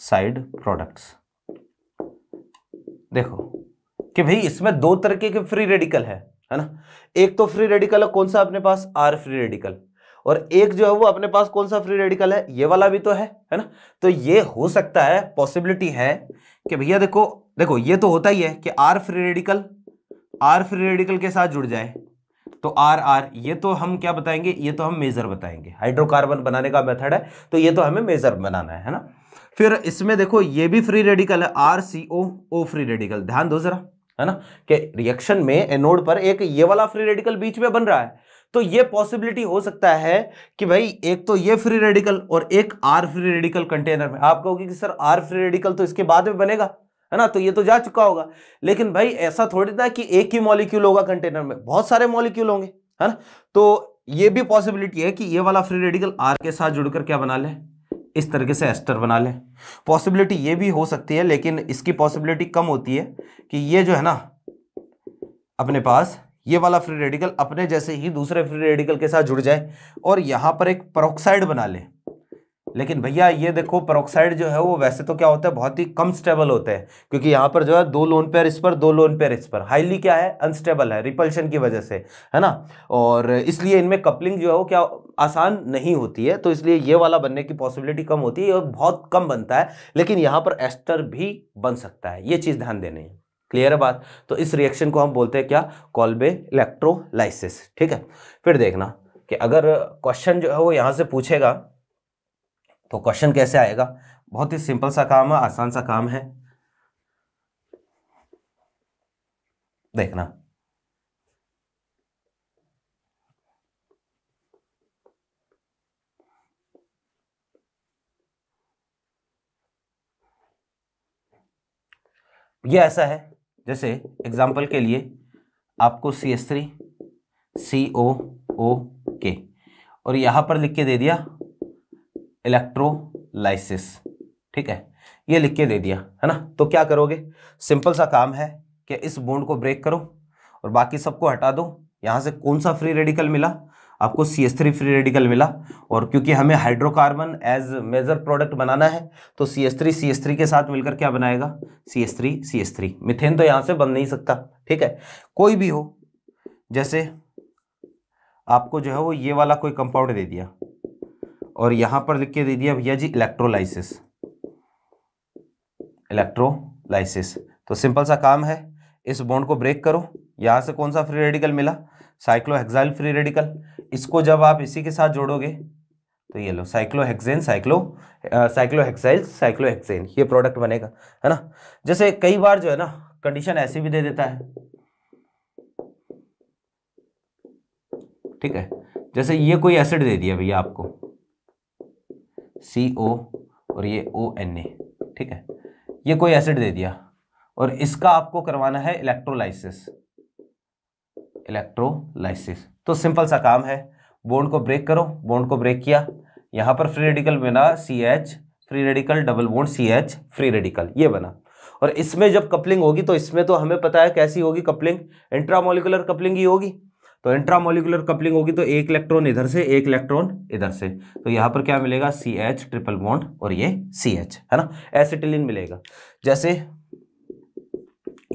Speaker 1: साइड प्रोडक्ट्स। देखो कि भाई इसमें 2 तरीके के फ्री रेडिकल है ना। एक तो फ्री रेडिकल है कौन सा अपने पास, R फ्री रेडिकल, और एक जो है वो अपने पास कौन सा फ्री रेडिकल है, ये वाला भी तो है ना। तो ये हो सकता है, पॉसिबिलिटी है कि भैया देखो देखो ये तो होता ही है कि R फ्री रेडिकल के साथ जुड़ जाए तो R ये तो हम क्या बताएंगे, ये तो हम मेजर बताएंगे। हाइड्रोकार्बन बनाने का मेथड है तो ये तो हमें मेजर बनाना है ना। फिर इसमें देखो ये भी फ्री रेडिकल है, RCOO फ्री रेडिकल, ध्यान दो जरा, है ना, कि रिएक्शन में एनोड पर एक ये वाला फ्री रेडिकल बीच में बन रहा है। तो ये पॉसिबिलिटी हो सकता है कि भाई एक तो ये फ्री रेडिकल और एक R फ्री रेडिकल कंटेनर में। आप कहोगे कि सर R फ्री रेडिकल तो इसके बाद में बनेगा, है ना, तो ये तो जा चुका होगा। लेकिन भाई ऐसा थोड़ी ना कि एक ही मॉलिक्यूल होगा कंटेनर में, बहुत सारे मॉलिक्यूल होंगे, है ना। तो ये भी पॉसिबिलिटी है कि ये वाला फ्री रेडिकल R के साथ जुड़कर क्या बना ले, इस तरीके से एस्टर बना ले। पॉसिबिलिटी ये भी हो सकती है, लेकिन इसकी पॉसिबिलिटी कम होती है कि ये जो है ना अपने पास ये वाला फ्री रेडिकल अपने जैसे ही दूसरे फ्री रेडिकल के साथ जुड़ जाए और यहां पर एक पेरोक्साइड बना ले। लेकिन भैया ये देखो पेरोक्साइड जो है वो वैसे तो क्या होता है, बहुत ही कम स्टेबल होते हैं, क्योंकि यहाँ पर जो है 2 लोन पेयर इस पर 2 लोन पेयर इस पर, हाईली क्या है, अनस्टेबल है रिपल्शन की वजह से, है ना। और इसलिए इनमें कपलिंग जो है वो क्या आसान नहीं होती है, तो इसलिए ये वाला बनने की पॉसिबिलिटी कम होती है और बहुत कम बनता है। लेकिन यहाँ पर एस्टर भी बन सकता है, ये चीज ध्यान देनी है, क्लियर है बात। तो इस रिएक्शन को हम बोलते हैं क्या, कोल्बे इलेक्ट्रोलाइसिस, ठीक है। फिर देखना कि अगर क्वेश्चन जो है वो यहां से पूछेगा तो क्वेश्चन कैसे आएगा। बहुत ही सिंपल सा काम है, आसान सा काम है, देखना। ये ऐसा है जैसे एग्जांपल के लिए आपको CH3 COOK और यहां पर लिख के दे दिया इलेक्ट्रोलाइसिस, ठीक है, ये लिख के दे दिया, है ना। तो क्या करोगे, सिंपल सा काम है कि इस बॉन्ड को ब्रेक करो और बाकी सबको हटा दो। यहां से कौन सा फ्री रेडिकल मिला आपको, CH3 फ्री रेडिकल मिला, और क्योंकि हमें हाइड्रोकार्बन एज मेजर प्रोडक्ट बनाना है तो CH3 के साथ मिलकर क्या बनाएगा, CH3 मीथेन तो यहां से बन नहीं सकता, ठीक है। कोई भी हो, जैसे आपको जो है वो ये वाला कोई कंपाउंड दे दिया और यहां पर लिख के दे दिया भैया जी इलेक्ट्रोलाइसिस। तो सिंपल सा काम है, इस बॉन्ड को ब्रेक करो, यहां से कौन सा फ्री रेडिकल मिला, साइक्लोहेक्साइल फ्री रेडिकल। इसको जब आप इसी के साथ जोड़ोगे तो ये लो साइक्लोहेक्सेन साइक्लोहेक्साइल साइक्लोहेक्सेन, ये प्रोडक्ट बनेगा, है ना। जैसे कई बार जो है ना कंडीशन ऐसी भी दे देता है, ठीक है। जैसे ये कोई एसिड दे दिया भैया आपको CO और ये ONA, ठीक है, ये कोई एसिड दे दिया और इसका आपको करवाना है इलेक्ट्रोलाइसिस। तो सिंपल सा काम है, बॉन्ड को ब्रेक करो, बॉन्ड को ब्रेक किया, यहां पर फ्री रेडिकल बना CH, free radical double bond CH, free radical ये बना। और इसमें जब कपलिंग होगी तो इसमें तो हमें पता है कैसी होगी कपलिंग, इंट्रामोलिकुलर कपलिंग ही होगी। तो इंट्रामोलिकुलर कपलिंग होगी तो एक इलेक्ट्रॉन इधर से, एक इलेक्ट्रॉन इधर से, तो यहां पर क्या मिलेगा CH ट्रिपल बॉन्ड और ये CH, है ना, एसिटिलीन मिलेगा। जैसे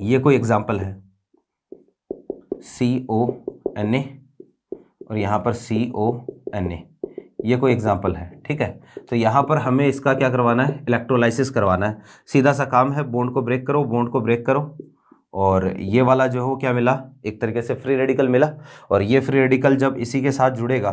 Speaker 1: ये कोई एग्जांपल है CONA और यहां पर CONA, ये कोई एग्जांपल है, ठीक है। तो यहां पर हमें इसका क्या करवाना है, इलेक्ट्रोलाइसिस करवाना है। सीधा सा काम है, बॉन्ड को ब्रेक करो, बॉन्ड को ब्रेक करो, और ये वाला जो है क्या मिला, एक तरीके से फ्री रेडिकल मिला। और ये फ्री रेडिकल जब इसी के साथ जुड़ेगा,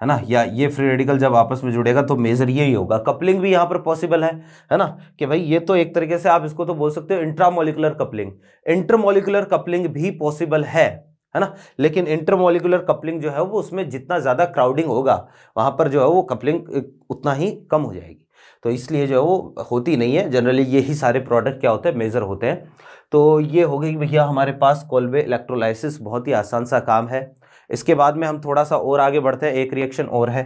Speaker 1: है ना, या ये फ्री रेडिकल जब आपस में जुड़ेगा तो मेजर यही होगा। कपलिंग भी यहाँ पर पॉसिबल है ना, कि भाई ये तो एक तरीके से आप इसको तो बोल सकते हो इंट्रामोलिकुलर कपलिंग, इंटरमोलिकुलर कपलिंग भी पॉसिबल है ना। लेकिन इंटरमोलिकुलर कपलिंग जो है वो उसमें जितना ज्यादा क्राउडिंग होगा वहां पर जो है वो कपलिंग उतना ही कम हो जाएगी, तो इसलिए जो है वो होती नहीं है। जनरली यही सारे प्रोडक्ट क्या होते हैं, मेजर होते हैं। तो ये हो गई भैया हमारे पास कोल्बे इलेक्ट्रोलाइसिस, बहुत ही आसान सा काम है। इसके बाद में हम थोड़ा सा और आगे बढ़ते हैं, एक रिएक्शन और है,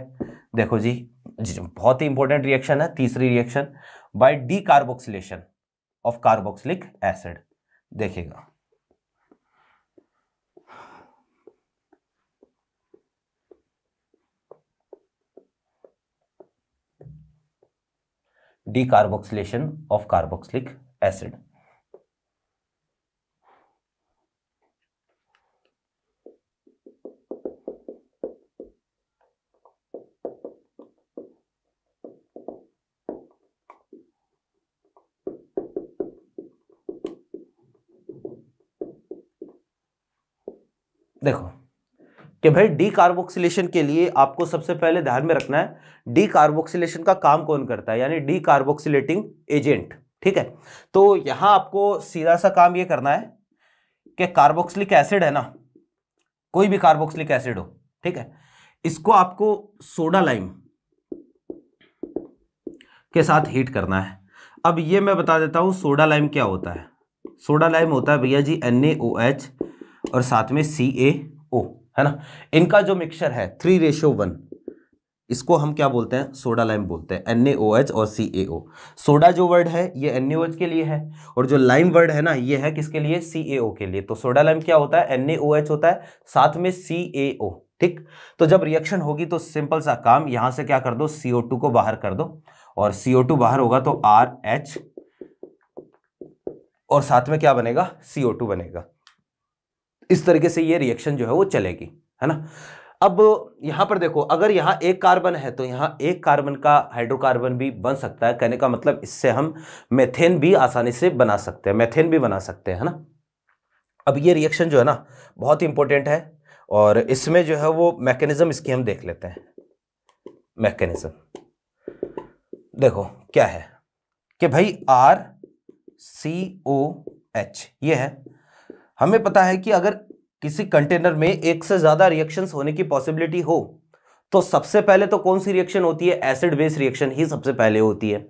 Speaker 1: देखो जी बहुत ही इंपॉर्टेंट रिएक्शन है, तीसरी reaction, by decarboxylation of carboxylic acid. देखिएगा डीकार्बोक्सिलेशन ऑफ कार्बोक्सिलिक एसिड। देखो कि भाई डीकार्बोक्सिलेशन के लिए आपको सबसे पहले ध्यान में रखना है डीकार्बोक्सिलेशन का काम कौन करता है, यानी डीकार्बोक्सिलेटिंग एजेंट, ठीक है। तो यहां आपको सीधा सा काम ये करना है कि कार्बोक्सिलिक एसिड है ना, कोई भी कार्बोक्सिलिक एसिड हो, ठीक है, इसको आपको सोडा लाइम के साथ हीट करना है। अब ये मैं बता देता हूं सोडा लाइम क्या होता है। सोडा लाइम होता है भैया जी NaOH और साथ में CaO, है ना। इनका जो मिक्सचर है 3:1, इसको हम क्या बोलते हैं, सोडा लाइम बोलते हैं, NaOH और CaO। सोडा जो वर्ड है ये NaOH के लिए है और जो लाइम वर्ड है ना ये है किसके लिए, CaO के लिए। तो सोडा लाइम क्या होता है, NaOH होता है, साथ में CaO, ठीक। तो जब रिएक्शन होगी तो सिंपल सा काम, यहां से क्या कर दो, CO2 को बाहर कर दो, और CO2 बाहर होगा तो RH और साथ में क्या बनेगा, CO2 बनेगा। इस तरीके से ये रिएक्शन जो है वो चलेगी, है ना। अब यहां पर देखो, अगर यहां एक कार्बन है तो यहां एक कार्बन का हाइड्रोकार्बन भी बन सकता है। कहने का मतलब इससे हम मेथेन भी आसानी से बना सकते हैं, मेथेन भी बना सकते हैं, है ना। अब ये रिएक्शन जो है ना बहुत इंपॉर्टेंट है, और इसमें जो है वो मैकेनिज्म इसकी हम देख लेते हैं। मैकेनिज्म देखो क्या है कि भाई RCOH ये है। हमें पता है कि अगर किसी कंटेनर में एक से ज्यादा रिएक्शंस होने की पॉसिबिलिटी हो तो सबसे पहले तो कौन सी रिएक्शन होती है, एसिड बेस रिएक्शन ही सबसे पहले होती है।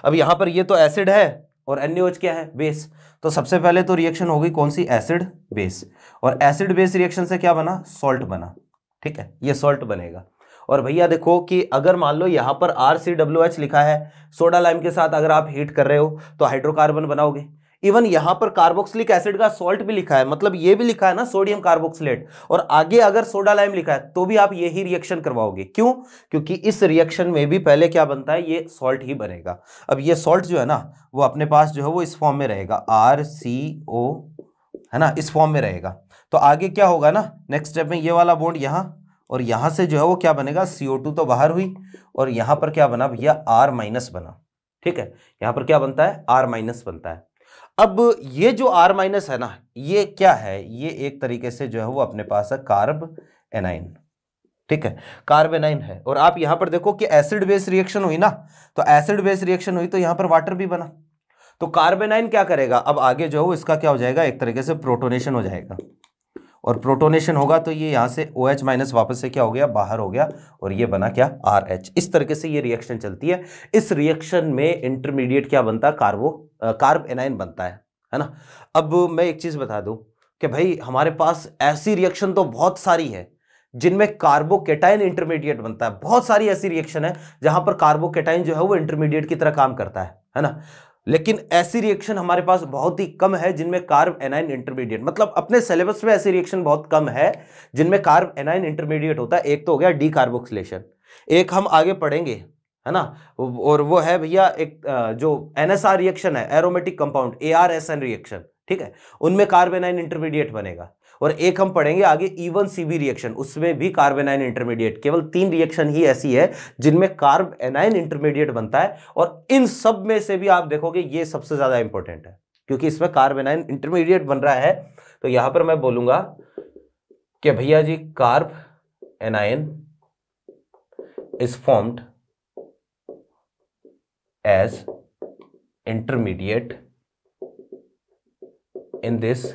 Speaker 1: अब यहां पर ये तो एसिड है और NaOH क्या है, बेस। तो सबसे पहले तो रिएक्शन होगी कौन सी, एसिड बेस, और एसिड बेस रिएक्शन से क्या बना, सॉल्ट बना, ठीक है, ये सॉल्ट बनेगा। और भैया देखो कि अगर मान लो यहां पर RCOH लिखा है, सोडा लाइम के साथ अगर आप हीट कर रहे हो तो हाइड्रोकार्बन बनाओगे। इवन यहां पर कार्बोक्सिलिक एसिड का सॉल्ट भी लिखा है, मतलब ये भी लिखा है ना सोडियम कार्बोक्सिलेट, और आगे अगर सोडा लाइम लिखा है तो भी आप यही रिएक्शन करवाओगे। क्यों, क्योंकि इस रिएक्शन में भी पहले क्या बनता है, ये सॉल्ट ही बनेगा। अब ये सॉल्ट जो है ना वो अपने पास जो है वो इस फॉर्म में रहेगा, RCO, है ना, इस फॉर्म में रहेगा। तो आगे क्या होगा ना, नेक्स्ट स्टेप में ये वाला बॉन्ड यहां, और यहां से जो है वो क्या बनेगा, CO2 तो बाहर हुई, और यहां पर क्या बना भैया, R- बना, ठीक है। यहां पर क्या बनता है, R- बनता है। अब ये जो R- है ना, ये क्या है, ये एक तरीके से जो है वो अपने पास है कार्ब एनाइन, ठीक है, कार्बेनाइन है। और आप यहां पर देखो कि एसिड बेस रिएक्शन हुई ना, तो एसिड बेस रिएक्शन हुई तो यहां पर वाटर भी बना। तो कार्बेनाइन क्या करेगा, अब आगे जो इसका क्या हो जाएगा, एक तरीके से प्रोटोनेशन हो जाएगा, और प्रोटोनेशन होगा तो ये यहां से OH माइनस वापस से क्या हो गया, बाहर हो गया, और ये बना क्या, RH। इस तरीके से ये रिएक्शन चलती है। इस रिएक्शन में इंटरमीडिएट क्या बनता है, कार्ब एनाइन बनता है ना। अब मैं एक चीज बता दूं कि भाई हमारे पास ऐसी रिएक्शन तो बहुत सारी है जिनमें कार्बोकेटाइन इंटरमीडिएट बनता है। बहुत सारी ऐसी रिएक्शन है जहां पर कार्बोकेटाइन जो है वो इंटरमीडिएट की तरह काम करता है ना। लेकिन ऐसी रिएक्शन हमारे पास बहुत ही कम है जिनमें कार्ब एनाइन इंटरमीडिएट, मतलब अपने सिलेबस में ऐसी रिएक्शन बहुत कम है जिनमें कार्ब एनाइन इंटरमीडिएट होता है। एक तो हो गया डी कार्बोक्सिलेशन, एक हम आगे पढ़ेंगे, है ना, और वो है भैया एक जो NSR रिएक्शन है, एरोमेटिक कंपाउंड, ARSN रिएक्शन, ठीक है, उनमें कार्ब एनाइन इंटरमीडिएट बनेगा। और एक हम पढ़ेंगे आगे E1CB रिएक्शन, उसमें भी कार्ब एनाइन इंटरमीडिएट। केवल 3 रिएक्शन ही ऐसी है जिनमें कार्ब एनाइन इंटरमीडिएट बनता है, और इन सब में से भी आप देखोगे ये सबसे ज्यादा इंपॉर्टेंट है क्योंकि इसमें कार्ब एनाइन इंटरमीडिएट बन रहा है। तो यहां पर मैं बोलूंगा कि भैया जी carbanion is formed as intermediate in this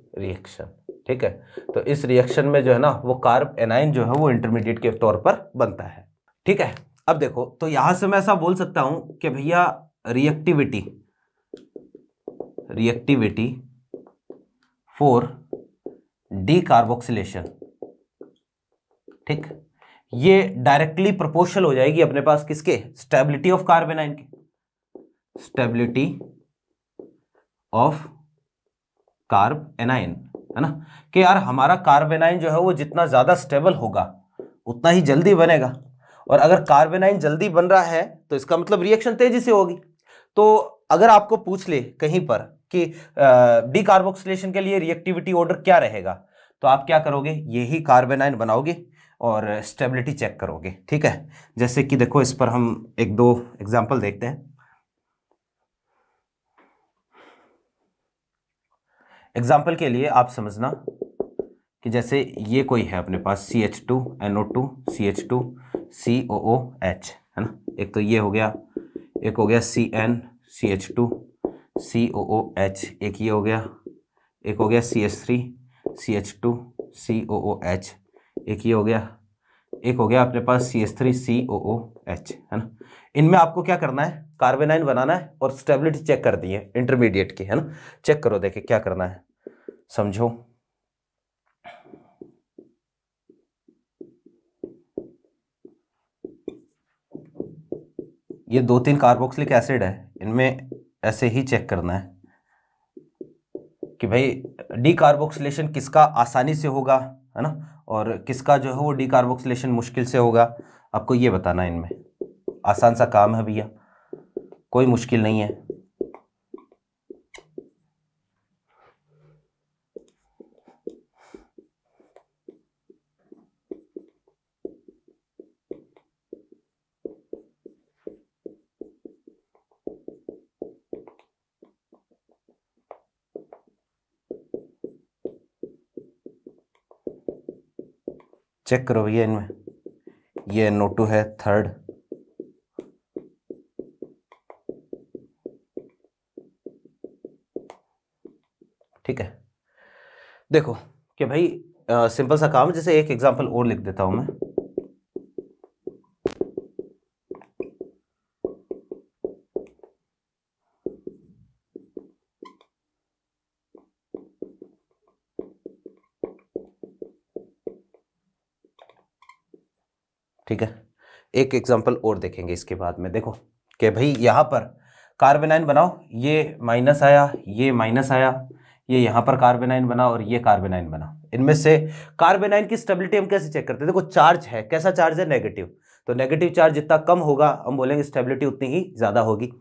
Speaker 1: reaction, ठीक है। तो इस रिएक्शन में जो है ना वो कार्ब एनाइन जो है वो इंटरमीडिएट के तौर पर बनता है, ठीक है। अब देखो, तो यहां से मैं ऐसा बोल सकता हूं कि भैया रिएक्टिविटी फॉर डी कार्बोक्सिलेशन, ठीक, ये डायरेक्टली प्रोपोर्शनल हो जाएगी अपने पास किसके, स्टेबिलिटी ऑफ कार्ब एनाइन के, स्टेबिलिटी ऑफ कार्ब एनाइन, है ना, कि यार हमारा कार्ब एनाइन जो है वो जितना ज्यादा स्टेबल होगा उतना ही जल्दी बनेगा। और अगर कार्ब एनाइन जल्दी बन रहा है तो इसका मतलब रिएक्शन तेजी से होगी। तो अगर आपको पूछ ले कहीं पर कि डी कार्बोक्सिलेशन के लिए रिएक्टिविटी ऑर्डर क्या रहेगा, तो आप क्या करोगे, यही कार्ब एनाइन बनाओगे और स्टेबिलिटी चेक करोगे, ठीक है। जैसे कि देखो इस पर हम एक दो एग्जांपल देखते हैं। एग्जाम्पल के लिए आप समझना कि जैसे ये कोई है अपने पास CH2NO2 CH2 COOH, है ना, एक तो ये हो गया, एक हो गया CnCH2 COOH, एक ये हो गया, एक हो गया CH3 CH2 COOH, एक ये हो गया, एक हो गया अपने पास CH3 COOH, है ना। इनमें आपको क्या करना है, कार्ब एनाइन बनाना है और स्टेबिलिटी चेक कर दी है इंटरमीडिएट की, है ना। चेक करो, देखे क्या करना है, समझो। ये 2-3 कार्बोक्सिलिक एसिड है, इनमें ऐसे ही चेक करना है कि भाई डी कार्बोक्सिलेशन किसका आसानी से होगा, है ना, और किसका जो है वो डी कार्बोक्सिलेशन मुश्किल से होगा। आपको ये बताना है, इनमें आसान सा काम है भैया, कोई मुश्किल नहीं है। चेक करो भैया, इनमें ये NO2 है थर्ड, ठीक है। देखो कि भाई सिंपल सा काम, जैसे एक एग्जांपल और लिख देता हूं मैं। ठीक है, एक एग्जांपल और देखेंगे इसके बाद में। देखो कि भाई यहां पर कार्ब एनाइन बनाओ, ये माइनस आया, ये माइनस आया, ये यहां पर कार्ब एनाइन बना और ये कार्ब एनाइन बना। इनमें से कार्ब एनाइन की स्टेबिलिटी हम कैसे चेक करते हैं, देखो चार्ज है, कैसा चार्ज है, नेगेटिव। तो नेगेटिव चार्ज जितना कम होगा हम बोलेंगे स्टेबिलिटी उतनी ही ज़्यादा होगी।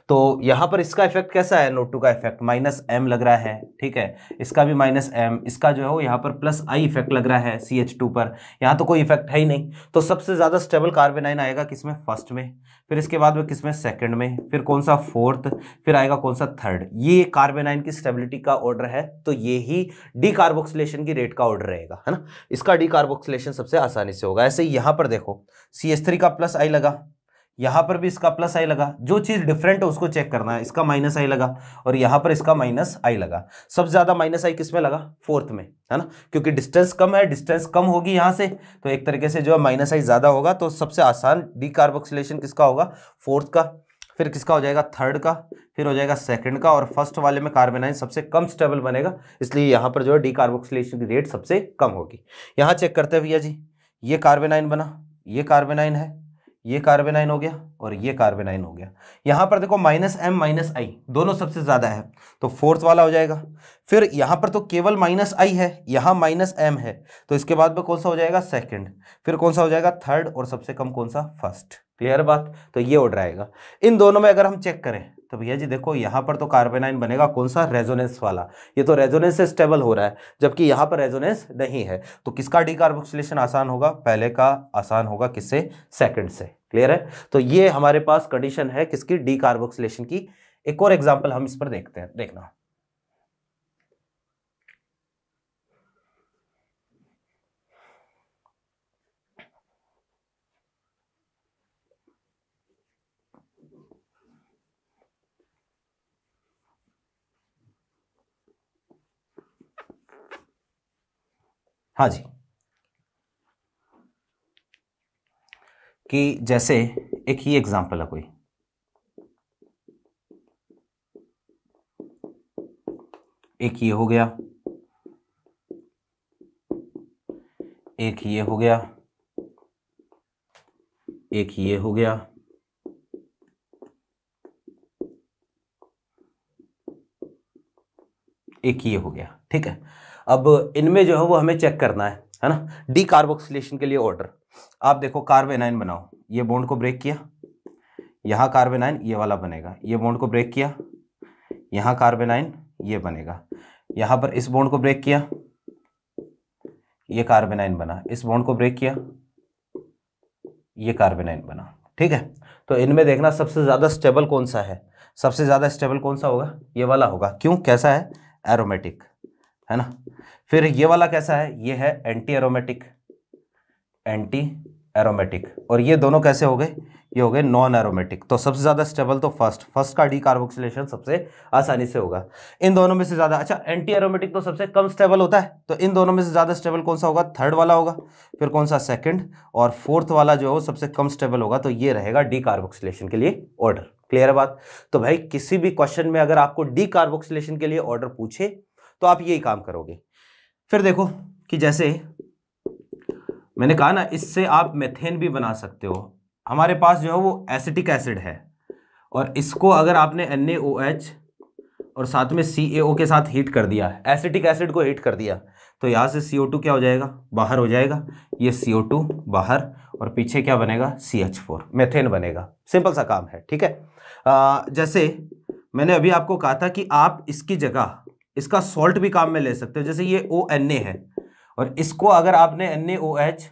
Speaker 1: तो यहाँ पर इसका इफेक्ट कैसा है, नोट 2 का इफेक्ट -m लग रहा है, ठीक है, इसका भी -m, इसका जो है वो यहाँ पर +I इफेक्ट लग रहा है CH2 पर, यहाँ तो कोई इफेक्ट है ही नहीं। तो सबसे ज़्यादा स्टेबल कार्बन आयन आएगा किसमें, फर्स्ट में, फिर इसके बाद में किसमें, सेकंड में, फिर कौन सा, फोर्थ, फिर आएगा कौन सा, थर्ड। ये कार्बन आयन की स्टेबिलिटी का ऑर्डर है। तो ये ही डीकार्बोक्सिलेशन की रेट का ऑर्डर रहेगा, है ना। इसका डीकार्बोक्सिलेशन सबसे आसानी से होगा। ऐसे ही यहाँ पर देखो CH3 का +I लगा, यहाँ पर भी इसका +I लगा, जो चीज़ डिफरेंट है उसको चेक करना है। इसका -I लगा और यहाँ पर इसका -I लगा। सबसे ज़्यादा -I किस में लगा, फोर्थ में, है ना, क्योंकि डिस्टेंस कम है, डिस्टेंस कम होगी यहाँ से, तो एक तरीके से जो है -I ज़्यादा होगा। तो सबसे आसान डीकार्बोक्सिलेशन किसका होगा, फोर्थ का, फिर किसका हो जाएगा, थर्ड का, फिर हो जाएगा सेकंड का, और फर्स्ट वाले में कार्बन आयन सबसे कम स्टेबल बनेगा, इसलिए यहाँ पर जो है डीकार्बोक्सिलेशन की रेट सबसे कम होगी। यहाँ चेक करते हैं भैया जी, ये कार्बन आयन बना, ये कार्बन आयन है, ये कार्बन आयन हो गया और ये कार्बन आयन हो गया। यहाँ पर देखो -m -I दोनों सबसे ज़्यादा है, तो फोर्थ वाला हो जाएगा। फिर यहाँ पर तो केवल -I है, यहाँ -m है, तो इसके बाद में कौन सा हो जाएगा, सेकंड, फिर कौन सा हो जाएगा, थर्ड, और सबसे कम कौन सा, फर्स्ट। क्लियर बात। तो ये ऑर्डर आएगा। इन दोनों में अगर हम चेक करें तो भैया जी देखो यहाँ पर तो कार्बन आयन बनेगा कौन सा, रेजोनेंस वाला, ये तो रेजोनेंस से स्टेबल हो रहा है, जबकि यहाँ पर रेजोनेंस नहीं है। तो किसका डीकार्बोक्सिलेशन आसान होगा, पहले का आसान होगा, किससे, सेकंड से। क्लियर है। तो ये हमारे पास कंडीशन है किसकी, डीकार्बोक्सिलेशन की। एक और एग्जांपल हम इस पर देखते हैं, देखना। हाँ जी, कि जैसे एक ही एग्जांपल है कोई, एक ये हो गया, एक ये हो गया, एक ये हो गया, एक ये हो गया। ठीक है, अब इनमें जो है वो हमें चेक करना है ना, डीकार्बोक्सिलेशन के लिए ऑर्डर। आप देखो कार्बन आयन बनाओ, ये बॉन्ड को ब्रेक किया, यहाँ कार्बन आयन ये वाला बनेगा, ये बॉन्ड को ब्रेक किया, यहाँ कार्बन आयन ये बनेगा, यहाँ पर इस बॉन्ड को ब्रेक किया, ये कार्बन आयन बना, इस बॉन्ड को ब्रेक किया, ये कार्बन आयन बना। ठीक है, तो इनमें देखना सबसे ज़्यादा स्टेबल कौन सा है, सबसे ज़्यादा स्टेबल कौन सा होगा, ये वाला होगा। क्यों, कैसा है, एरोमेटिक, है ना। फिर ये वाला कैसा है, ये है एंटी एरोमेटिक, एंटी एरोमेटिक, और ये दोनों कैसे हो गए, ये हो गए नॉन एरोमेटिक। तो सबसे ज़्यादा स्टेबल तो फर्स्ट का डीकार्बोक्सिलेशन सबसे आसानी से होगा। इन दोनों में से ज़्यादा, अच्छा एंटी एरोमेटिक तो सबसे कम स्टेबल होता है, तो इन दोनों में से ज़्यादा स्टेबल कौन सा होगा, थर्ड वाला होगा, फिर कौन सा, सेकंड, और फोर्थ वाला जो है वो सबसे कम स्टेबल होगा। तो ये रहेगा डीकार्बोक्सिलेशन के लिए ऑर्डर। क्लियर है बात। तो भाई किसी भी क्वेश्चन में अगर आपको डीकार्बोक्सिलेशन के लिए ऑर्डर पूछे तो आप यही काम करोगे। फिर देखो कि जैसे मैंने कहा ना, इससे आप मेथेन भी बना सकते हो। हमारे पास जो है वो एसिटिक एसिड है, और इसको अगर आपने NaOH और साथ में CaO के साथ हीट कर दिया, एसिटिक एसिड को हीट कर दिया, तो यहाँ से CO2 क्या हो जाएगा, बाहर हो जाएगा, ये CO2 बाहर, और पीछे क्या बनेगा, CH4, मेथेन बनेगा। सिंपल सा काम है। ठीक है, जैसे मैंने अभी आपको कहा था कि आप इसकी जगह इसका सॉल्ट भी काम में ले सकते हो। जैसे ये ONA है, और इसको अगर आपने NaOH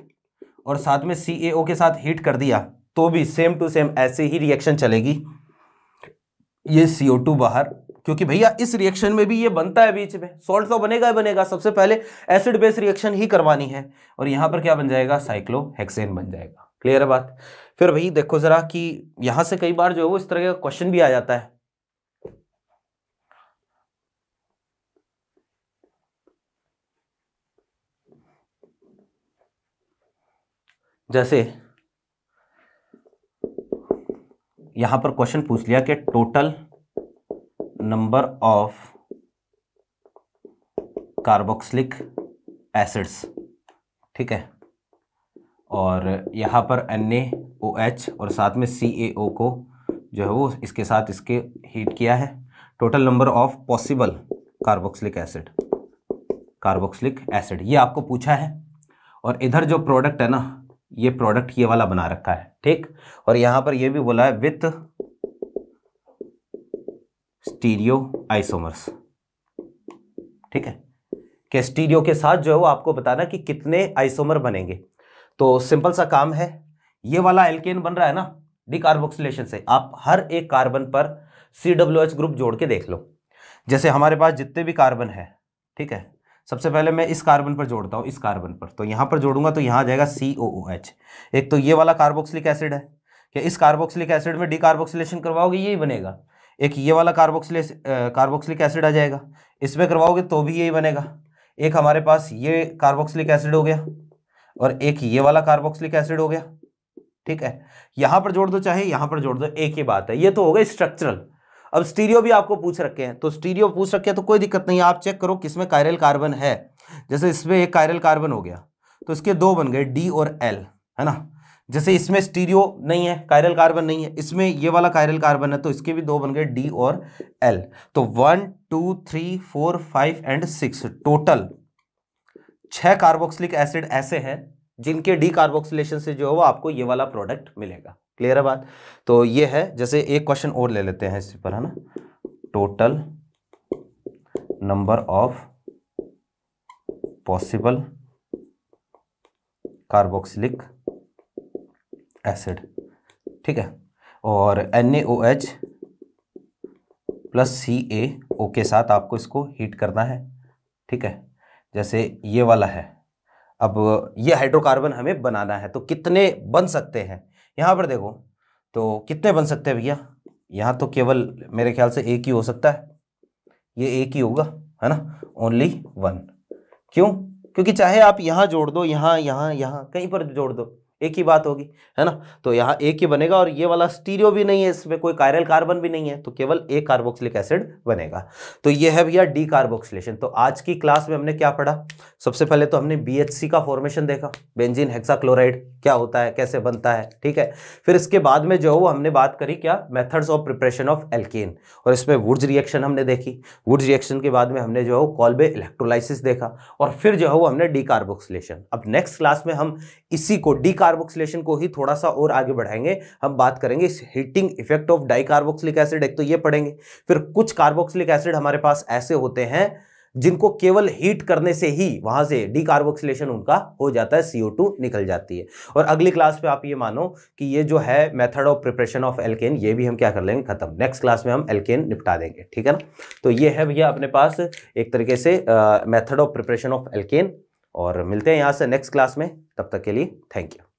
Speaker 1: और साथ में CaO के साथ हीट कर दिया तो भी सेम टू सेम ऐसे ही रिएक्शन चलेगी। ये CO2 बाहर, क्योंकि भैया इस रिएक्शन में भी ये बनता है, बीच में सॉल्ट तो बनेगा ही बनेगा, सबसे पहले एसिड बेस रिएक्शन ही करवानी है, और यहां पर क्या बन जाएगा, साइक्लोहेक्सेन बन जाएगा। क्लियर है बात। फिर भाई देखो जरा कि यहां से कई बार जो है वो इस तरह का क्वेश्चन भी आ जाता है। जैसे यहां पर क्वेश्चन पूछ लिया कि total number of carboxylic acids, ठीक है, और यहां पर NaOH और साथ में CaO को जो है वो इसके साथ इसके हीट किया है। Total number of possible carboxylic acid ये आपको पूछा है, और इधर जो प्रोडक्ट है ना, ये प्रोडक्ट ये वाला बना रखा है, ठीक। और यहां पर ये भी बोला है विथ स्टीरियो आइसोमर्स, ठीक है, कि स्टीरियो के साथ जो है वो आपको बताना कि कितने आइसोमर बनेंगे। तो सिंपल सा काम है, ये वाला एल्केन बन रहा है ना डिकार्बोक्सिलेशन से, आप हर एक कार्बन पर COOH ग्रुप जोड़ के देख लो। जैसे हमारे पास जितने भी कार्बन है, ठीक है, सबसे पहले मैं इस कार्बन पर जोड़ता हूं, इस कार्बन पर, तो यहां पर जोड़ूंगा तो यहां आ जाएगा COOH। एक तो ये वाला कार्बोक्सिलिक एसिड है, कि इस कार्बोक्सिलिक एसिड में डिकार्बोक्सिलेशन करवाओगे यही बनेगा। एक ये वाला कार्बोक्सिलिक एसिड आ जाएगा, इसमें करवाओगे तो भी यही बनेगा। एक हमारे पास ये कार्बोक्सिलिक एसिड हो गया और एक ये वाला कार्बोक्सिलिक एसिड हो गया, ठीक है। यहां पर जोड़ दो चाहे यहां पर जोड़ दो, एक ही बात है। ये तो हो गया स्ट्रक्चरल। अब स्टीरियो भी आपको पूछ रखे हैं, तो स्टीरियो पूछ रखे हैं तो कोई दिक्कत नहीं है, आप चेक करो किसमें कायरल कार्बन है। जैसे इसमें एक कायरल कार्बन हो गया तो इसके दो बन गए D और L, है ना। जैसे इसमें स्टीरियो नहीं है, कायरल कार्बन नहीं है, इसमें ये वाला कायरल कार्बन है तो इसके भी दो बन गए D और L। तो 1 2 3 4 5 एंड 6 टोटल 6 कार्बोक्सिलिक एसिड ऐसे हैं जिनके डिकार्बोक्सिलेशन से जो है वो आपको ये वाला प्रोडक्ट मिलेगा। क्लियर है बात। तो ये है, जैसे एक क्वेश्चन और ले लेते हैं इस पर, है ना, total number of possible carboxylic acid, ठीक है, और NaOH प्लस CaO के साथ आपको इसको हीट करना है, ठीक है। जैसे ये वाला है, अब ये हाइड्रोकार्बन हमें बनाना है, तो कितने बन सकते हैं यहाँ पर देखो, तो कितने बन सकते हैं भैया, यहाँ तो केवल मेरे ख्याल से एक ही हो सकता है, ये एक ही होगा, है ना, ओनली 1। क्यों? क्योंकि चाहे आप यहाँ जोड़ दो, यहाँ यहाँ यहाँ कहीं पर जोड़ दो, एक ही बात होगी, है ना। तो यहाँ एक ही बनेगा और ये वाला स्टीरियो भी नहीं है, इसमें कोई कायरल कार्बन भी नहीं है, तो केवल एक कार्बोक्सिलिक एसिड बनेगा। तो ये है भैया डिकार्बोक्सिलेशन। तो आज की क्लास में हमने क्या पढ़ा? सबसे पहले तो हमने BHC का फॉर्मेशन देखा, बेंजीन हेक्साक्लोराइड क्या होता है, कैसे बनता है, ठीक है। फिर इसके बाद में जो हमने बात करी क्या, methods of preparation of alkene, और इसमें वुड्स रिएक्शन हमने देखी। वुड्स रिएक्शन के बाद में हमने जो है कॉल्बे इलेक्ट्रोलाइसिस देखा, और फिर जो है वो हमने डिकार्बोक्सिलेशन। अब नेक्स्ट क्लास में हम इसी को डिकार्बोक्सिलेशन को ही थोड़ा सा और आगे बढ़ाएंगे। हम बात करेंगे इस heating effect of dicarboxylic acid, एक तो ये पढ़ेंगे। फिर कुछ कार्बोक्सिलिक एसिड हमारे पास ऐसे होते हैं जिनको केवल हीट करने से ही वहां से डिकार्बोक्सिलेशन उनका हो जाता है, CO2 निकल जाती है। और अगली क्लास में आप ये मानो कि ये जो है method of preparation of alkene, ये भी हम क्या कर लेंगे, खत्म। नेक्स्ट क्लास में हम एल्केन निपटा देंगे, ठीक है ना। तो ये है भैया अपने पास एक तरीके से method of preparation of alkene, और मिलते हैं यहां से नेक्स्ट क्लास में। तब तक के लिए थैंक यू।